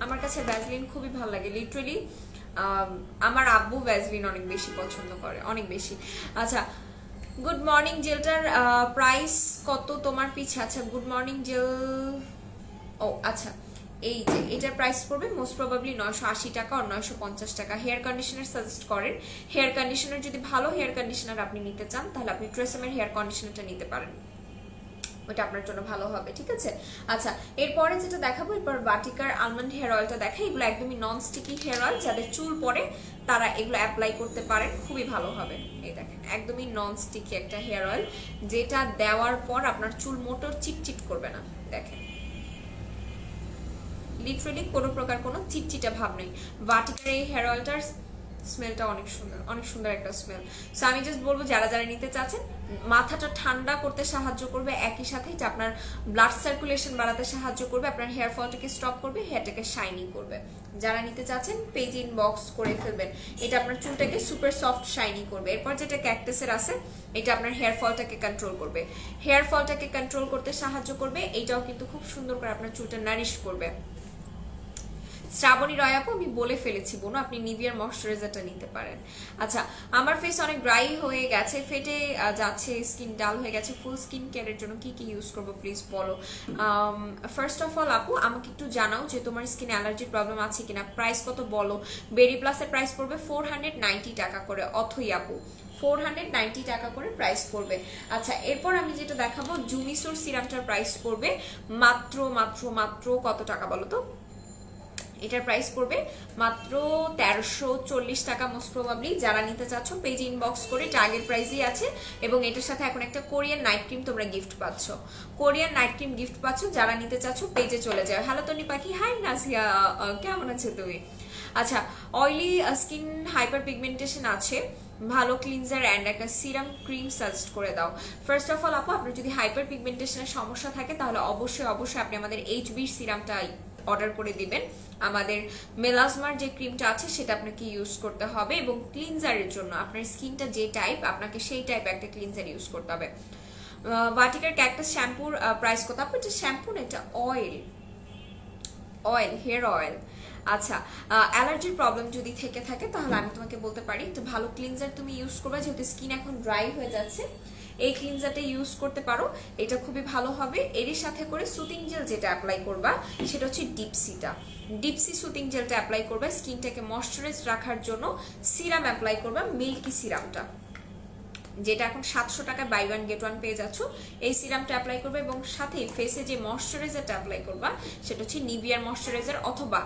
আমার কাছে ভ্যাসলিন খুবই ভালো লাগে লিটারালি। আমার আব্বু ভ্যাসলিন অনেক বেশি পছন্দ করে, অনেক বেশি। আচ্ছা, গুড মর্নিং জেলটার প্রাইস কত তোমার পিছে? আচ্ছা, গুড মর্নিং জেল, ও আচ্ছা, এই যে এটার প্রাইস পড়বে মোস্ট প্রবাবলি 980 টাকা আর 950 টাকা। হেয়ার কন্ডিশনার সাজেস্ট করেন। হেয়ার কন্ডিশনার যদি ভালো হেয়ার কন্ডিশনার আপনি নিতে চান, তাহলে আপনি ট্রেসেমের হেয়ার কন্ডিশনারটা নিতে পারেন, ওটা আপনার জন্য ভালো হবে, ঠিক আছে? আচ্ছা, এরপরে যেটা দেখাবো, এরপর বাটিকার আলমন্ড হেয়ার অয়েলটা দেখাই। এগুলো একদমই নন স্টিকি হেয়ার অয়েল, যাদের চুল পড়ে তারা এগুলো অ্যাপ্লাই করতে পারেন, খুবই ভালো হবে। এই দেখেন, একদমই নন স্টিকি একটা হেয়ার অয়েল, যেটা দেওয়ার পর আপনার চুল মোটর চিটচিট করবে না। দেখেন, লিটারালি কোনো প্রকার কোনো চিটচিটা ভাব নেই। বাটিকার এই হেয়ার অয়েলটার স্মেলটা অনেক সুন্দর, অনেক সুন্দর একটা স্মেল। সো আমি জাস্ট বলবো, যারা যারা নিতে চাচ্ছেন, মাথাটা ঠান্ডা করতে সাহায্য করবে, একই সাথে এটা আপনার ব্লাড সার্কুলেশন বাড়াতে সাহায্য করবে, আপনার হেয়ার ফলটাকে স্টপ করবে, হেয়ারটাকে শাইনি করবে। যারা নিতে চাচ্ছেন পেজ ইনবক্স করে ফেলবেন। এটা আপনার চুলটাকে সুপার সফট শাইনি করবে। এরপর যেটা ক্যাকটাসের আছে, এটা আপনার হেয়ার ফলটাকে কন্ট্রোল করবে, হেয়ার ফলটাকে কন্ট্রোল করতে সাহায্য করবে। এইটাও কিন্তু খুব সুন্দর করে আপনার চুলটা নারিশ করবে। শ্রাবণী রয় আপু, আমি বলে ফেলেছি বোন, আপনি নিভিয়ার ময়শ্চারাইজারটা নিতে পারেন। আচ্ছা, আমার ফেস অনেক ড্রাই হয়ে গেছে, ফেটে যাচ্ছে, স্কিন ডাল হয়ে গেছে। ফুল স্কিন কেয়ারের জন্য কি কি ইউজ করবো প্লিজ বলো। ফার্স্ট অফ অল আপু, আমাকে একটু জানাও যে তোমার স্কিন অ্যালার্জির প্রবলেম আছে কিনা। প্রাইস কত বলো। বেরি প্লাসের প্রাইস পড়বে 490 টাকা করে, অথই আপু 490 টাকা করে প্রাইস পড়বে। আচ্ছা, এরপর আমি যেটা দেখাবো, জুমিসোর সিরামটার প্রাইস পড়বে মাত্র মাত্র মাত্র কত টাকা বলো তো? এটার প্রাইস পড়বে মাত্র 1340 টাকা মোস্ট প্রবাবলি। যারা নিতে চাচ্ছ পেজ ইনবক্স করে, টার্গেট প্রাইসই আছে। এবং এটার সাথে এখন একটা কোরিয়ান নাইট ক্রিম তোমরা গিফট পাচ্ছ, কোরিয়ান নাইট ক্রিম গিফট পাচ্ছ। যারা নিতে চাচ্ছ পেজে চলে যাও। হ্যালো তনি পাখি, হাই নাসিয়া, কেমন আছে তুমি? আচ্ছা, অয়েলি স্কিন হাইপার পিগমেন্টেশন আছে, ভালো ক্লিনজার অ্যান্ড একটা সিরাম ক্রিম সাজেস্ট করে দাও। ফার্স্ট অফ অল আপু, আপনার যদি হাইপার পিগমেন্টেশনের সমস্যা থাকে, তাহলে অবশ্যই অবশ্যই আপনি আমাদের এইচবির সিরামটা অর্ডার করে দিবেন। আমাদের মেলাজমার যে ক্রিমটা আছে সেটা আপনাকে ইউজ করতে হবে, এবং ক্লিনজারের জন্য আপনার স্কিনটা যে টাইপ, আপনাকে সেই টাইপ একটা ক্লিনজার ইউজ করতে হবে। বাটিকার ক্যাকটাস শ্যাম্পুর প্রাইস কত? আপু এটা শ্যাম্পু না, এটা অয়েল, অয়েল, হেয়ার অয়েল। আচ্ছা, অ্যালার্জির প্রবলেম যদি থেকে থাকে, তাহলে আমি তোমাকে বলতে পারি একটা ভালো ক্লিনজার তুমি ইউজ করবে, যেহেতু স্কিন এখন ড্রাই হয়ে যাচ্ছে, এই ক্লিনজারটা ইউজ করতে পারো, এটা খুবই ভালো হবে। এরই সাথে করে সুতিং জেল যেটা অ্যাপ্লাই করবা, সেটা হচ্ছে ডিপসিটা, ডিপসি সুতিং জেলটা অ্যাপ্লাই করবা স্কিনটাকে ময়শ্চারাইজ রাখার জন্য। সিরাম অ্যাপ্লাই করবা, মিল্কি সিরামটা, যেটা এখন 700 টাকায় বাই ওয়ান গেট ওয়ান পেয়ে যাচ্ছ। এই সিরামটা অ্যাপ্লাই করবে, এবং সাথে ফেসে যে ময়শ্চারাইজারটা অ্যাপ্লাই করবা, সেটা হচ্ছে নিভিয়ার ময়শ্চারাইজার অথবা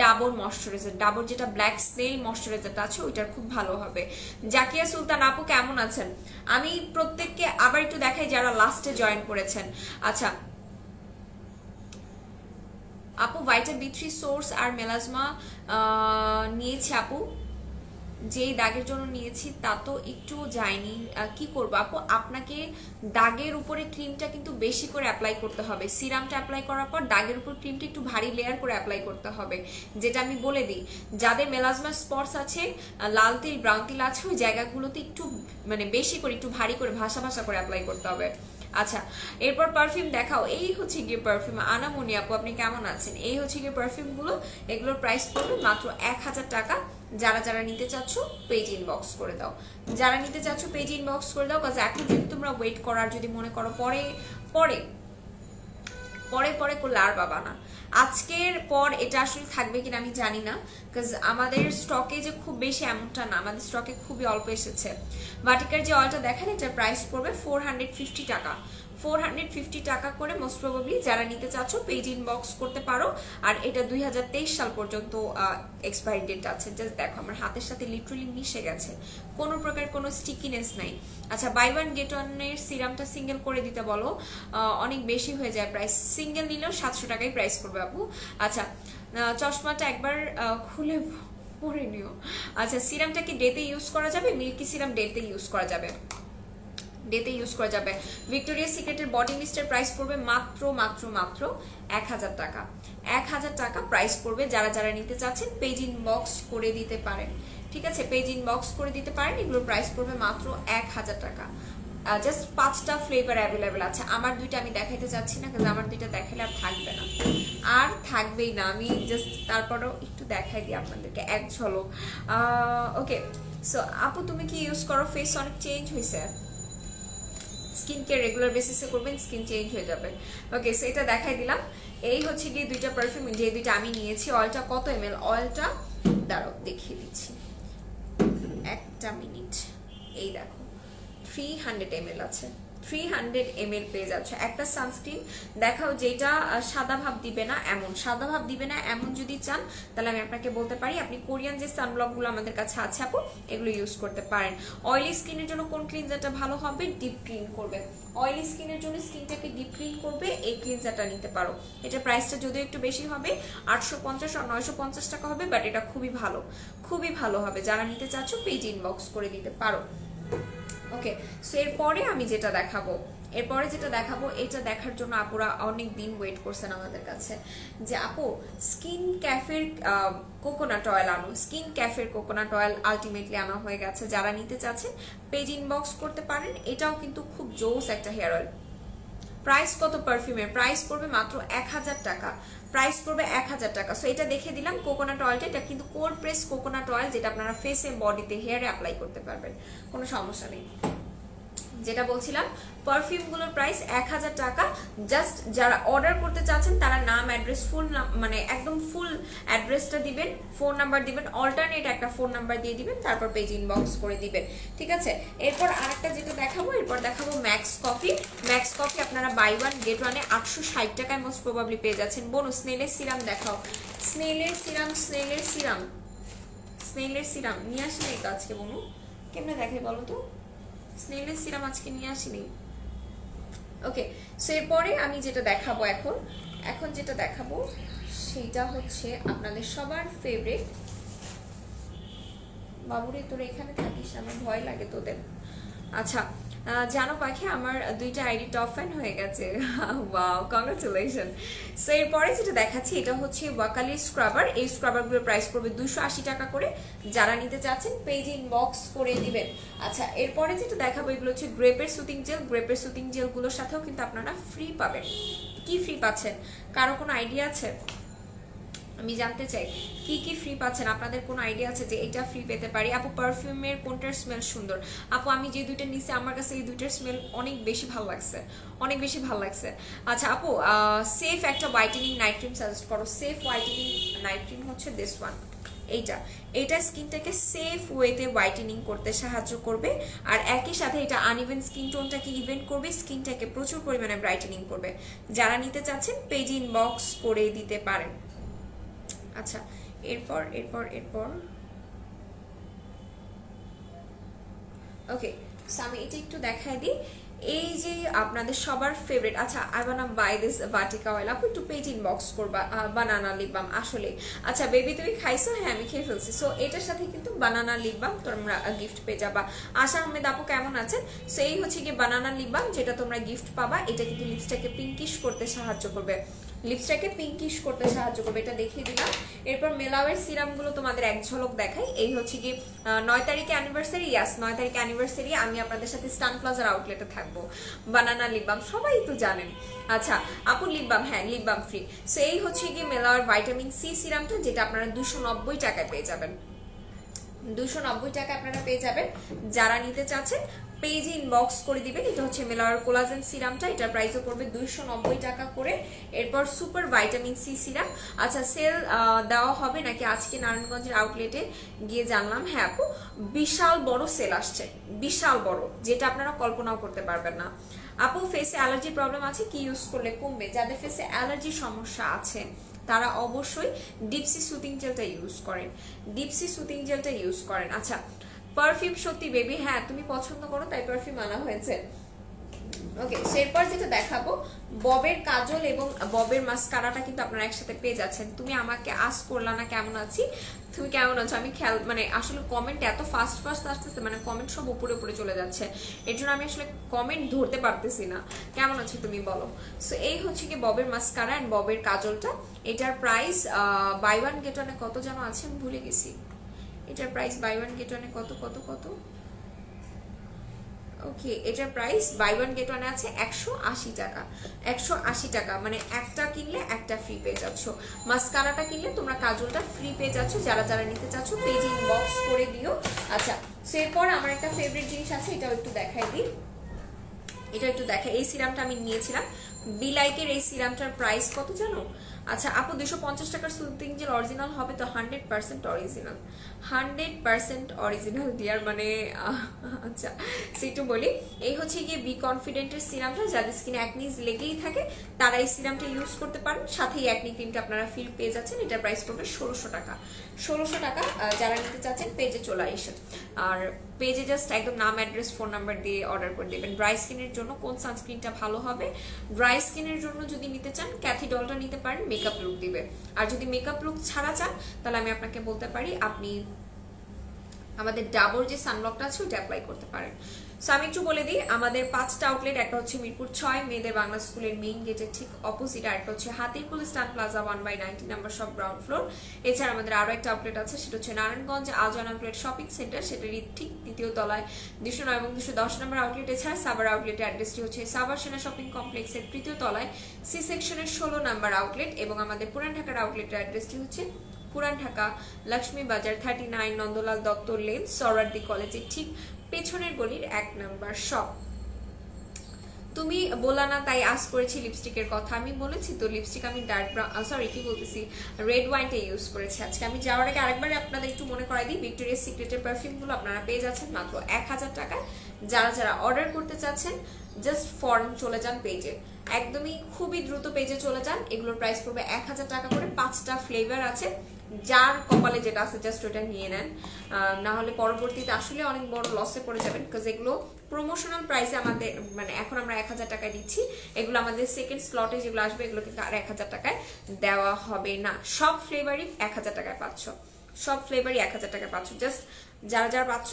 ডাবর ময়শ্চারাইজার। ডাবর যেটা ব্ল্যাক স্নেল ময়শ্চারাইজারটা আছে, ওইটার খুব ভালো হবে। জাকিয়া সুলতান আপু, কেমন আছেন? আমি প্রত্যেককে আবার একটু দেখাই যারা লাস্টে জয়েন করেছেন। আচ্ছা আপু, ভাইটা B3 সোর্স আর মেলাজমা নিয়েছি আপু, যেই দাগের জন্য নিয়েছি তা তো একটু যায়নি, কি করবো আপু? আপনাকে দাগের উপরে ক্রিমটা কিন্তু বেশি করে অ্যাপ্লাই করতে হবে। সিরামটা অ্যাপ্লাই করার পর দাগের উপর ক্রিমটা একটু ভারী লেয়ার করে অ্যাপ্লাই করতে হবে। যেটা আমি বলে দিই, যাদের মেলাজমা স্পটস আছে, লাল তিল ব্রাউন তিল আছে, ওই জায়গাগুলোতে একটু মানে বেশি করে, একটু ভারী করে, ভাসা ভাসা করে অ্যাপ্লাই করতে হবে। আচ্ছা, এরপর পারফিউম দেখাও। এই হচ্ছে গিয়ে পারফিউম। আনামনি আপু, আপনি কেমন আছেন? এই হচ্ছে গিয়ে পারফিউম গুলো, এগুলোর প্রাইস পড়বে মাত্র 1000 টাকা। যারা যারা নিতে চাচ্ছ পেজ ইনবক্স করে দাও, যারা নিতে চাচ্ছ পেজ ইনবক্স করে দাও। কাজ এখন যদি তোমরা ওয়েট করার যদি মনে করো পরে পরে পরে পরে করলে আর পাবা না। আজকের পর এটা আসলে থাকবে কিনা আমি জানি না, বিকজ আমাদের স্টকে যে খুব বেশি এমনটা না, আমাদের স্টকে খুবই অল্প এসেছে। ভাটিকার যে অয়েলটা দেখেন এটার প্রাইস পড়বে 450 টাকা, 450 টাকা করে। মোস্ট প্রবাবলি যারা নিতে চাচ্ছ পেজ ইনবক্স করতে পারো। আর এটা 2023 সাল পর্যন্ত এক্সপায়ারি ডেট আছে। জাস্ট দেখো আমার হাতের সাথে লিটারালি মিশে গেছে, কোনো প্রকার কোনো স্টিকিনেস নাই। আচ্ছা, বাই ওয়ান গেট ওয়ানের সিরামটা সিঙ্গেল করে দিতে বলো, অনেক বেশি হয়ে যায় প্রাইস, সিঙ্গেল নিলেও 700 টাকাই প্রাইস পড়বে আপু। আচ্ছা, চশমাটা একবার খুলে পরে নিও। আচ্ছা, সিরামটা কি ডেতে ইউজ করা যাবে? মিল্কি সিরাম ডেতে ইউজ করা যাবে, ডেতে ইউজ করা যাবে। ভিক্টোরিয়া সিক্রেটের বডি মিস্টের প্রাইস পড়বে মাত্র মাত্র মাত্র 1000 টাকা, 1000 টাকা প্রাইস পড়বে। যারা যারা নিতে চাচ্ছেন পেজ ইনবক্স করে দিতে পারেন, ঠিক আছে, পেজ ইনবক্স করে দিতে পারেন। এগুলোর প্রাইস পড়বে মাত্র 1000 টাকা। জাস্ট 5টা ফ্লেভার অ্যাভেলেবেল আছে। আমার দুইটা আমি দেখাইতে চাচ্ছি না, কারণ আমার দুইটা দেখালে আর থাকবে না, আর থাকবেই না। আমি জাস্ট তারপরেও একটু দেখাই দিই আপনাদেরকে এক ঝলক। ওকে, সো আপু তুমি কি ইউজ করো? ফেস অনেক চেঞ্জ হয়েছে, স্কিন কেয়ার রেগুলার বেসিসে করবেন, স্কিন চেঞ্জ হয়ে যাবে। ওকে, সো এটা দেখাই দিলাম। এই হচ্ছে গিয়ে দুইটা পারফিউম, যে দুইটা আমি নিয়েছি। অয়েলটা কত ml? অয়েলটা দাঁড়াও দেখিয়ে দিচ্ছি, একটা মিনিট। এই দেখো 300 ml আছে, 300 ml পেয়ে যাচ্ছে। একটা সানস্ক্রিন দেখাও যেটা সাদা ভাব দিবে না এমন, সাদা ভাব দিবে না এমন যদি চান তাহলে আমি আপনাকে বলতে পারি আপনি কোরিয়ান যে সানব্লকগুলো আমাদের কাছে আছে আপু, এগুলো ইউজ করতে পারেন। অয়েলি স্কিনের জন্য কোন ক্লিনজারটা ভালো হবে? ডিপ ক্লিন করবে। অয়েলি স্কিনের জন্য স্কিনটাকে ডিপ ক্লিন করবে, এই ক্লিনজারটা নিতে পারো। এটা প্রাইসটা যদিও একটু বেশি হবে, 850 আর 950 টাকা হবে, বাট এটা খুবই ভালো, খুবই ভালো হবে। যারা নিতে চাচ্ছ পেজ ইনবক্স করে দিতে পারো। ওকে, সো এরপরে আমি যেটা দেখাবো, এরপরে যেটা দেখাবো, এটা দেখার জন্য আপুরা অনেক দিন ওয়েট করছেন আমাদের কাছে যে আপু স্কিন ক্যাফের কোকোনাট অয়েল আনো। স্কিন ক্যাফের কোকোনাট অয়েল আলটিমেটলি আনা হয়ে গেছে। যারা নিতে চাচ্ছেন পেজ ইনবক্স করতে পারেন। এটাও কিন্তু খুব জোস একটা হেয়ার অয়েল। প্রাইস কত পারফিউমের? প্রাইস পড়বে মাত্র 1000 টাকা, প্রাইস পড়বে 1000 টাকা। সো এটা দেখে দিলাম কোকোনাট অয়েলটা, এটা কিন্তু কোল্ড প্রেস কোকোনাট অয়েল, যেটা আপনারা ফেসে, বডিতে, হেয়ারে অ্যাপ্লাই করতে পারবেন, কোনো সমস্যা নেই। যেটা বলছিলাম পারফিউমগুলোর প্রাইস 1000 টাকা। জাস্ট যারা অর্ডার করতে চাচ্ছেন তারা নাম, অ্যাড্রেস, ফুল মানে একদম ফুল অ্যাড্রেসটা দিবেন, ফোন নাম্বার দিবেন, অল্টারনেট একটা ফোন নাম্বার দিয়ে দিবেন, তারপর পেজ ইনবক্স করে দিবেন, ঠিক আছে। এরপর আরেকটা যেটা দেখাবো, এরপর দেখাবো ম্যাক্স কফি। ম্যাক্স কফি আপনারা বাই ওয়ান গেট ওয়ানে 860 টাকায় মোস্ট প্রবাবলি পেয়ে যাচ্ছেন। বোন স্নেলের সিরাম দেখাও, স্নেলের সিরাম, স্নেলের সিরাম, স্নেলের সিরাম নিয়ে আসি নাই তো আজকে বনু, কেমনে দেখে বলো তো? স্নেলের সিরাম আজকে নিয়ে আসিনি। ওকে, সো এরপরে আমি যেটা দেখাবো এখন যেটা দেখাবো সেটা হচ্ছে আপনাদের সবার ফেভারিট। বাবুরে তোরা এখানে থাকিস, আমার ভয় লাগে তোদের। আচ্ছা, জানো পাখি আমার দুইটা আইডি টপ ফ্যান হয়ে গেছে, ওয়াও, কংগ্রাচুলেশন। সো এরপরে যেটা দেখাচ্ছি এটা হচ্ছে ওয়াকালি স্ক্রাবার। এই স্ক্রাবারগুলোর প্রাইস পড়বে 280 টাকা করে। যারা নিতে চাচ্ছেন পেজ ইনবক্স করে দিবেন। আচ্ছা, এরপরে যেটা দেখাবো এগুলো হচ্ছে গ্রেপের সুতিং জেল। গ্রেপের সুতিং জেলগুলোর সাথেও কিন্তু আপনারা ফ্রি পাবেন। কি ফ্রি পাচ্ছেন কারো কোনো আইডিয়া আছে? আমি জানতে চাই কি কি ফ্রি পাচ্ছেন, আপনাদের কোনো আইডিয়া আছে যে এটা ফ্রি পেতে পারি? আপু পারফিউমের কোনটার স্মেল সুন্দর? আপু আমি যে দুইটা নিচ্ছি আমার কাছে এই দুইটার স্মেল অনেক বেশি ভালো লাগছে, অনেক বেশি ভালো লাগছে। আচ্ছা আপু, সেফ একটা হোয়াইটেনিং নাইট ক্রিম সাজেস্ট করো। সেফ হোয়াইটেনিং নাইট ক্রিম হচ্ছে দিস ওয়ান, এইটা স্কিনটাকে সেফ ওয়েতে হোয়াইটেনিং করতে সাহায্য করবে, আর একই সাথে এটা আনইভেন স্কিন টোনটাকে ইভেন করবে, স্কিনটাকে প্রচুর পরিমাণে ব্রাইটেনিং করবে। যারা নিতে চাচ্ছেন পেজ ইনবক্স করে দিতে পারেন। আচ্ছা, এরপর ওকে, আমি এটা একটু দেখাই দিই। এই যে আপনাদের সবার ফেভারিট, আচ্ছা I wanna buy this Vatika oil. আপু একটু পেজ ইনবক্স করবা। বানানা লিপ বাম, আসলে আচ্ছা বেবি তুমি খাইছো? হ্যাঁ আমি খেয়ে ফেলছি। সো এটার সাথে কিন্তু বানানা লিপ বাম তোমরা গিফট পেয়ে যাবা। আশা আহমেদ আপু কেমন আছেন? সো এই হচ্ছে কি বানানা লিপ বাম, যেটা তোমরা গিফট পাবা। এটা কিন্তু লিপসটাকে পিঙ্কিশ করতে সাহায্য করবে, লিপসটাকে পিঙ্কিশ করতে সাহায্য করবে, এটা দেখিয়ে দিলাম। এরপর মেলাওয়ের সিরামগুলো তোমাদের এক ঝলক দেখাই। এই হচ্ছে কি 9 তারিখে অ্যানিভার্সারি, ইয়াস 9 তারিখে অ্যানিভার্সারি, আমি আপনাদের সাথে স্টান প্লাজার আউটলেটে থাকবো। বানানা লিপ বাম সবাই তো জানেন। আচ্ছা আপু লিপ বাম, হ্যাঁ লিপ বাম ফ্রি। সো এই হচ্ছে কি মেলাওয়ের ভাইটামিন সি সিরামটা, যেটা আপনারা 290 টাকায় পেয়ে যাবেন। 290 টাকা আপনারা পেয়ে যাবেন। যারা নিতে চাচ্ছেন পেজে ইনবক্স করে দিবেন। এটা হচ্ছে মেলার কোলাজেন সিরামটা, এটার প্রাইসও পড়বে 290 টাকা করে। এরপর সুপার ভাইটামিন সি সিরাম, আচ্ছা সেল দেওয়া হবে নাকি আজকে নারায়ণগঞ্জের আউটলেটে গিয়ে জানলাম। হ্যাঁ আপু, বিশাল বড় সেল আসছে, বিশাল বড়, যেটা আপনারা কল্পনাও করতে পারবেন না। আপু ফেসে অ্যালার্জি প্রবলেম আছে, কি ইউজ করলে কমবে? যাদের ফেসে অ্যালার্জি সমস্যা আছে তারা অবশ্যই ডিপসি সুতিং জেলটা ইউজ করেন, ডিপসি সুতিং জেলটা ইউজ করেন। আচ্ছা পারফিউম সত্যি বেবি, হ্যাঁ তুমি পছন্দ করো তাই পারফিউম আনা হয়েছে। ওকে, এরপর যেটা দেখাবো ববের কাজল এবং ববের মাস্কারাটা কিন্তু আপনারা একসাথে পেয়ে যাচ্ছেন। তুমি আমাকে আস্ক করলা না কেমন আছি, তুমি কেমন আছো? আমি খেয়াল মানে আসলে কমেন্ট এত ফাস্ট ফাস্ট আসতেছে, মানে কমেন্ট সব উপরে উপরে চলে যাচ্ছে, এর জন্য আমি আসলে কমেন্ট ধরতে পারতেছি না। কেমন আছো তুমি বলো। সো এই হচ্ছে কি ববের মাস্কারা এন্ড ববের কাজলটা। এটার প্রাইস বাই ওয়ান গেট ওয়ানে কত যেন আছে আমি ভুলে গেছি। এটার প্রাইস বাই ওয়ান গেট ওয়ানে কত কত কত ওকে, এটার প্রাইস বাই ওয়ান গেট ওয়ানে আছে 180 টাকা। 180 টাকা মানে একটা কিনলে একটা ফ্রি পেয়ে যাচ্ছ। মাস্কারাটা কিনলে তোমরা কাজলটা ফ্রি পেয়ে যাচ্ছ। যারা যারা নিতে চাচ্ছ পেজ ইনবক্স করে দিও। আচ্ছা এরপর আমার একটা ফেভারিট জিনিস আছে, এটাও একটু দেখাই দিই। এটা একটু দেখাই, এই সিরামটা আমি নিয়েছিলাম বিলাইকের। এই সিরামটার প্রাইস কত জানো? আচ্ছা আপু 250 টাকার সুতিং জেল অরিজিনাল হবে তো? 100% অরিজিনাল, 100% অরিজিনাল ডিয়ার, মানে আচ্ছা সেটু বলি। এই হচ্ছে গিয়ে বি কনফিডেন্টের সিরামটা, যাদের স্কিনে অ্যাকনিজ লেগেই থাকে তারা এই সিরামটা ইউজ করতে পারেন। সাথে এই অ্যাকনি ক্রিমটা আপনারা ফ্রি পেয়ে যাচ্ছেন। এটার প্রাইস পড়বে 1600 টাকা। 1600 টাকা। যারা নিতে চাচ্ছেন পেজে চলে আসেন, আর পেজে জাস্ট একদম নাম অ্যাড্রেস ফোন নাম্বার দিয়ে অর্ডার করে দেবেন। ড্রাই স্কিনের জন্য কোন সানস্ক্রিনটা ভালো হবে? ড্রাই স্কিনের জন্য যদি নিতে চান ক্যাথিডলটা নিতে পারেন, মেকআপ লুক দিবে। আর যদি মেকআপ লুক ছাড়া চান তাহলে আমি আপনাকে বলতে পারি আপনি আমাদের ডাবর যে সানব্লকটা আছে ওটা অ্যাপ্লাই করতে পারেন। সো আমি একটু বলে দিই, আমাদের 5টা আউটলেট, একটা হচ্ছে মিরপুর 6 মেয়েদের বাংলা স্কুলের মেইন গেটের ঠিক অপোজিট, আর একটা হচ্ছে Hatirpool Eastern Plaza 1/90 number shop ground floor. এছাড়া আমাদের আরো একটা আউটলেট আছে, সেটা হচ্ছে নারায়ণগঞ্জ আজওয়ান আউটলেট শপিং সেন্টার, সেটারই ঠিক দ্বিতীয় তলায় 209 এবং 210 নম্বর আউটলেট। এছাড়া সাভার আউটলেটের অ্যাড্রেসটি হচ্ছে সাভার সেনা শপিং কমপ্লেক্সের তৃতীয় তলায় সি সেকশনের 16 নাম্বার আউটলেট, এবং আমাদের পুরান ঢাকার আউটলেটের অ্যাড্রেসটি হচ্ছে পুরান ঢাকা লক্ষ্মী বাজার 39 নন্দলাল দত্ত লেন সরারদি কলেজের ঠিক পেছনের গলির 1 নাম্বার শপ। তুমি বলা না তাই আজ করেছি লিপস্টিকের কথা। আমি বলেছি তো লিপস্টিক আমি ডার্ক ব্রাউন সরি কি বলতেছি রেড ওয়াইনটা ইউজ করেছি আজকে। আমি যাওয়ার আগে আরেকবার আপনাদের একটু মনে করাই দিই, ভিক্টোরিয়াস সিক্রেটের পারফিউমগুলো আপনারা পেয়ে যাচ্ছেন মাত্র 1000 টাকায়। যারা যারা অর্ডার করতে চাচ্ছেন জাস্ট ফরেন চলে যান পেজে, একদমই খুবই দ্রুত পেজে চলে যান। এগুলোর প্রাইস পড়বে 1000 টাকা করে। 5টা ফ্লেভার আছে, যার কপালে যেটা আছে জাস্ট ওটা নিয়ে নেন, না হলে পরবর্তীতে আসলে অনেক বড় লসে পড়ে যাবেন। বিকজ এগুলো প্রমোশনাল প্রাইসে আমাদের মানে এখন আমরা 1000 টাকায় দিচ্ছি। এগুলো আমাদের সেকেন্ড স্লটে যেগুলো আসবে এগুলো কিন্তু আর 1000 টাকায় দেওয়া হবে না। সব ফ্লেভারই 1000 টাকায় পাচ্ছ, সব ফ্লেভারই 1000 টাকায় পাচ্ছ। জাস্ট যারা যারা পাচ্ছ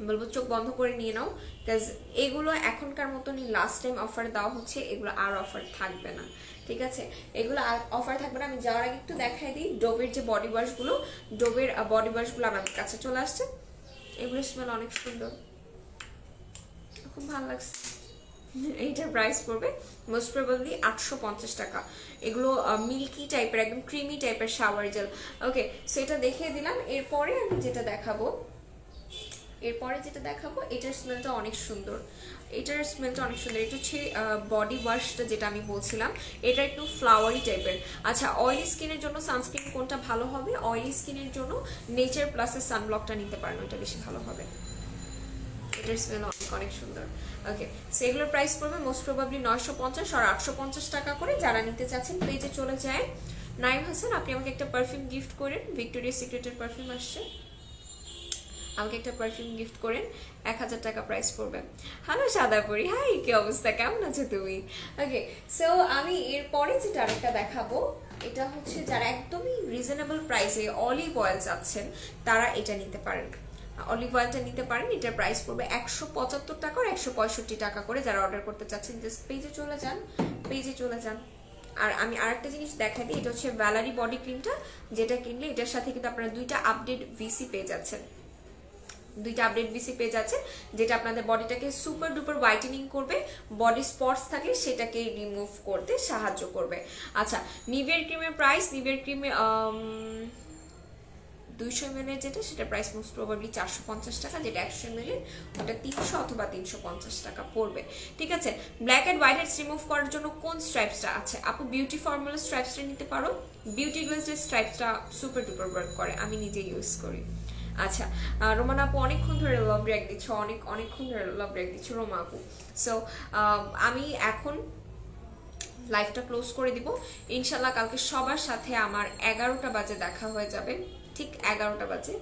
বলবো চোখ বন্ধ করে নিয়ে নাও, বিকজ এগুলো এখনকার মতনই লাস্ট টাইম অফার দেওয়া হচ্ছে, এগুলো আর অফার থাকবে না, ঠিক আছে? এগুলো আর অফার থাকবে না। আমি যাওয়ার আগে একটু দেখাই দিই ডোবের যে বডি ওয়াশগুলো, ডোবের বডি ওয়াশগুলো আমার কাছে চলে আসছে। এগুলো স্মেল অনেক সুন্দর, খুব ভালো লাগছে। এইটার প্রাইস পড়বে মোস্ট প্রবাবলি 850 টাকা। এগুলো মিল্কি টাইপের একদম ক্রিমি টাইপের শাওয়ার জেল। ওকে, সো এটা দেখিয়ে দিলাম। এরপরে আমি যেটা দেখাবো এটার স্মেলটা অনেক সুন্দর, এটা হচ্ছে বডি ওয়াশটা যেটা আমি বলছিলাম, এটা একটু ফ্লাওয়ারি টাইপের। আচ্ছা অয়েলি স্কিনের জন্য সানস্ক্রিন কোনটা ভালো হবে? অয়েলি স্কিনের জন্য নেচার প্লাসের সানব্লকটা নিতে পারেন, ওইটা বেশি ভালো হবে। এটার স্মেল অনেক সুন্দর। ওকে, সেগুলোর প্রাইস পড়বে মোস্ট প্রবাবলি 950 আর 850 টাকা করে। যারা নিতে চাচ্ছেন পেজে চলে যায়। নাইম হাসান আপনি আমাকে একটা পারফিউম গিফট করেন, ভিক্টোরিয়া সিক্রেটের পারফিউম আসছে, আমাকে একটা পারফিউম গিফট করেন, 1000 টাকা প্রাইস পড়বে। হ্যালো সাদাপুরি, হাই কি অবস্থা, কেমন আছো তুমি? ওকে, সো আমি এরপরে যেটা আরেকটা দেখাবো, এটা হচ্ছে যারা একদমই রিজনেবল প্রাইসে অলিভ অয়েল চাচ্ছেন তারা এটা নিতে পারেন, অলিভ অয়েলটা নিতে পারেন। এটার প্রাইস পড়বে 175 টাকা আর 165 টাকা করে। যারা অর্ডার করতে চাচ্ছেন জাস্ট পেজে চলে যান। আর আমি আরেকটা জিনিস দেখাই দিই, এটা হচ্ছে ভ্যালারি বডি ক্রিমটা, যেটা কিনলে এটার সাথে কিন্তু আপনারা 2টা আপডেট ভিসি পেয়ে যাচ্ছেন, যেটা আপনাদের বডিটাকে সুপার ডুপার হোয়াইটেনিং করবে, বডি স্পটস থাকলে সেটাকে রিমুভ করতে সাহায্য করবে। আচ্ছা নিভিয়ার ক্রিমের প্রাইস, নিভিয়ার ক্রিমে 200 ml যেটা সেটা প্রাইস মোস্ট প্রবাবলি 450 টাকা, যেটা 100 ml ওটা 300 অথবা 350 টাকা পড়বে। ঠিক আছে, black and white heads remove করার জন্য কোন স্ট্রাইপসটা আছে আপু? বিউটি ফর্মুলা স্ট্রাইপসটা নিতে পারো। বিউটি গ্লেজের স্ট্রাইপসটা সুপার ডুপার ওয়ার্ক করে, আমি নিজে ইউজ করি। আচ্ছা, রোমান আপু অনেকক্ষণ ধরে লাভ ব্রেক দিচ্ছ, অনেকক্ষণ ধরে লাভ ব্রেক দিচ্ছ রোমা আপু। সো আমি এখন লাইভটা ক্লোজ করে দিব ইনশাল্লাহ। কালকে সবার সাথে আমার 11টা বাজে দেখা হয়ে যাবে, ঠিক 11টা বাজে।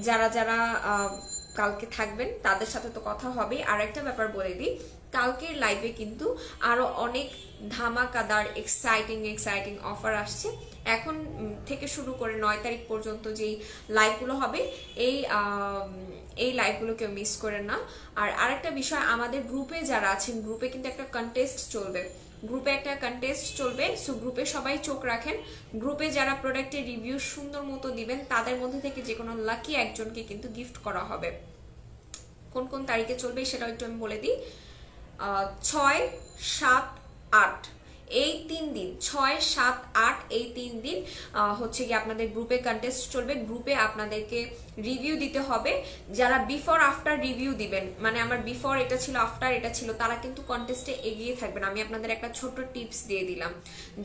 যারা যারা কালকে থাকবেন তাদের সাথে তো কথা হবে। আর একটা ব্যাপার বলে দিই, কালকের লাইভে কিন্তু আরো অনেক ধামাকাদার এক্সাইটিং অফার আসছে। এখন থেকে শুরু করে 9 তারিখ পর্যন্ত যেই লাইভগুলো হবে এই লাইভগুলো কেউ মিস করেন না। আর আরেকটা বিষয়, আমাদের গ্রুপে যারা আছেন, গ্রুপে কিন্তু একটা কন্টেস্ট চলবে, সো গ্রুপে সবাই চোখ রাখেন। গ্রুপে যারা প্রোডাক্টের রিভিউ সুন্দর মতো দিবেন তাদের মধ্যে থেকে যে কোনো লাকি একজনকে কিন্তু গিফট করা হবে। কোন কোন তারিখে চলবে সেটাও একটু আমি বলে দিই। 6, 7, 8 এই 3 দিন, 6, 7, 8 এই 3 দিন হচ্ছে কি আপনাদের গ্রুপে কন্টেস্ট চলবে। গ্রুপে আপনাদেরকে রিভিউ দিতে হবে। যারা বিফোর আফটার রিভিউ দিবেন, মানে আমার বিফোর এটা ছিল, আফটার এটা ছিল, তারা কিন্তু কন্টেস্টে এগিয়ে থাকবেন। আমি আপনাদের একটা ছোট্ট টিপস দিয়ে দিলাম।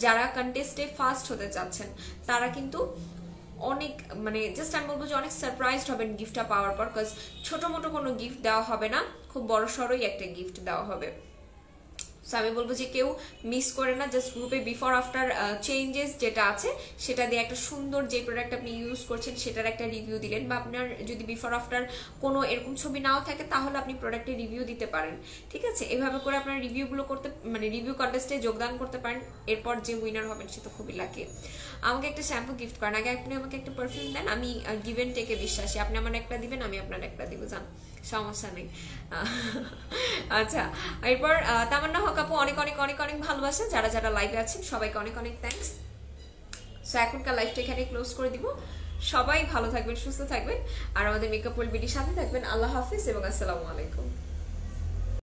যারা কন্টেস্টে ফার্স্ট হতে চাচ্ছেন তারা কিন্তু অনেক, মানে জাস্ট আমি বলবো যে অনেক সারপ্রাইজড হবেন গিফটটা পাওয়ার পর। কজ ছোট মোটো কোনো গিফট দেওয়া হবে না, খুব বড় সড়োই একটা গিফট দেওয়া হবে। সো আমি বলবো যে কেউ মিস করে না, জাস্ট গ্রুপে বিফোর আফটার চেঞ্জেস যেটা আছে সেটা দিয়ে একটা সুন্দর, যে প্রোডাক্ট আপনি ইউজ করছেন সেটার একটা রিভিউ দিলেন, বা আপনার যদি বিফোর আফটার কোনো এরকম ছবি নাও থাকে তাহলে আপনি প্রোডাক্টের রিভিউ দিতে পারেন। ঠিক আছে, এভাবে করে আপনার রিভিউগুলো করতে, মানে রিভিউ কন্টেস্টে যোগদান করতে পারেন। এরপর যে উইনার হবেন সে তো খুবই লাকি। আমাকে একটা শ্যাম্পু গিফট করেন, আগে আপনি আমাকে একটা পারফিউম দেন। আমি গিভ এন্ড টেকে বিশ্বাসী, আপনি আমার একটা দিবেন, আমি আপনার একটা দিব, জান, সমস্যা নেই। আচ্ছা, এরপর তামান্না হক আপু অনেক অনেক অনেক অনেক ভালোবাসা। যারা যারা লাইভে আছেন সবাইকে অনেক অনেক থ্যাঙ্কস। সো এখনকার লাইভটা এখানে ক্লোজ করে দিব। সবাই ভালো থাকবেন, সুস্থ থাকবেন, আর আমাদের মেকআপ ওয়ার্ল্ড বিডির সাথে থাকবেন। আল্লাহ হাফিজ এবং আসসালামু আলাইকুম।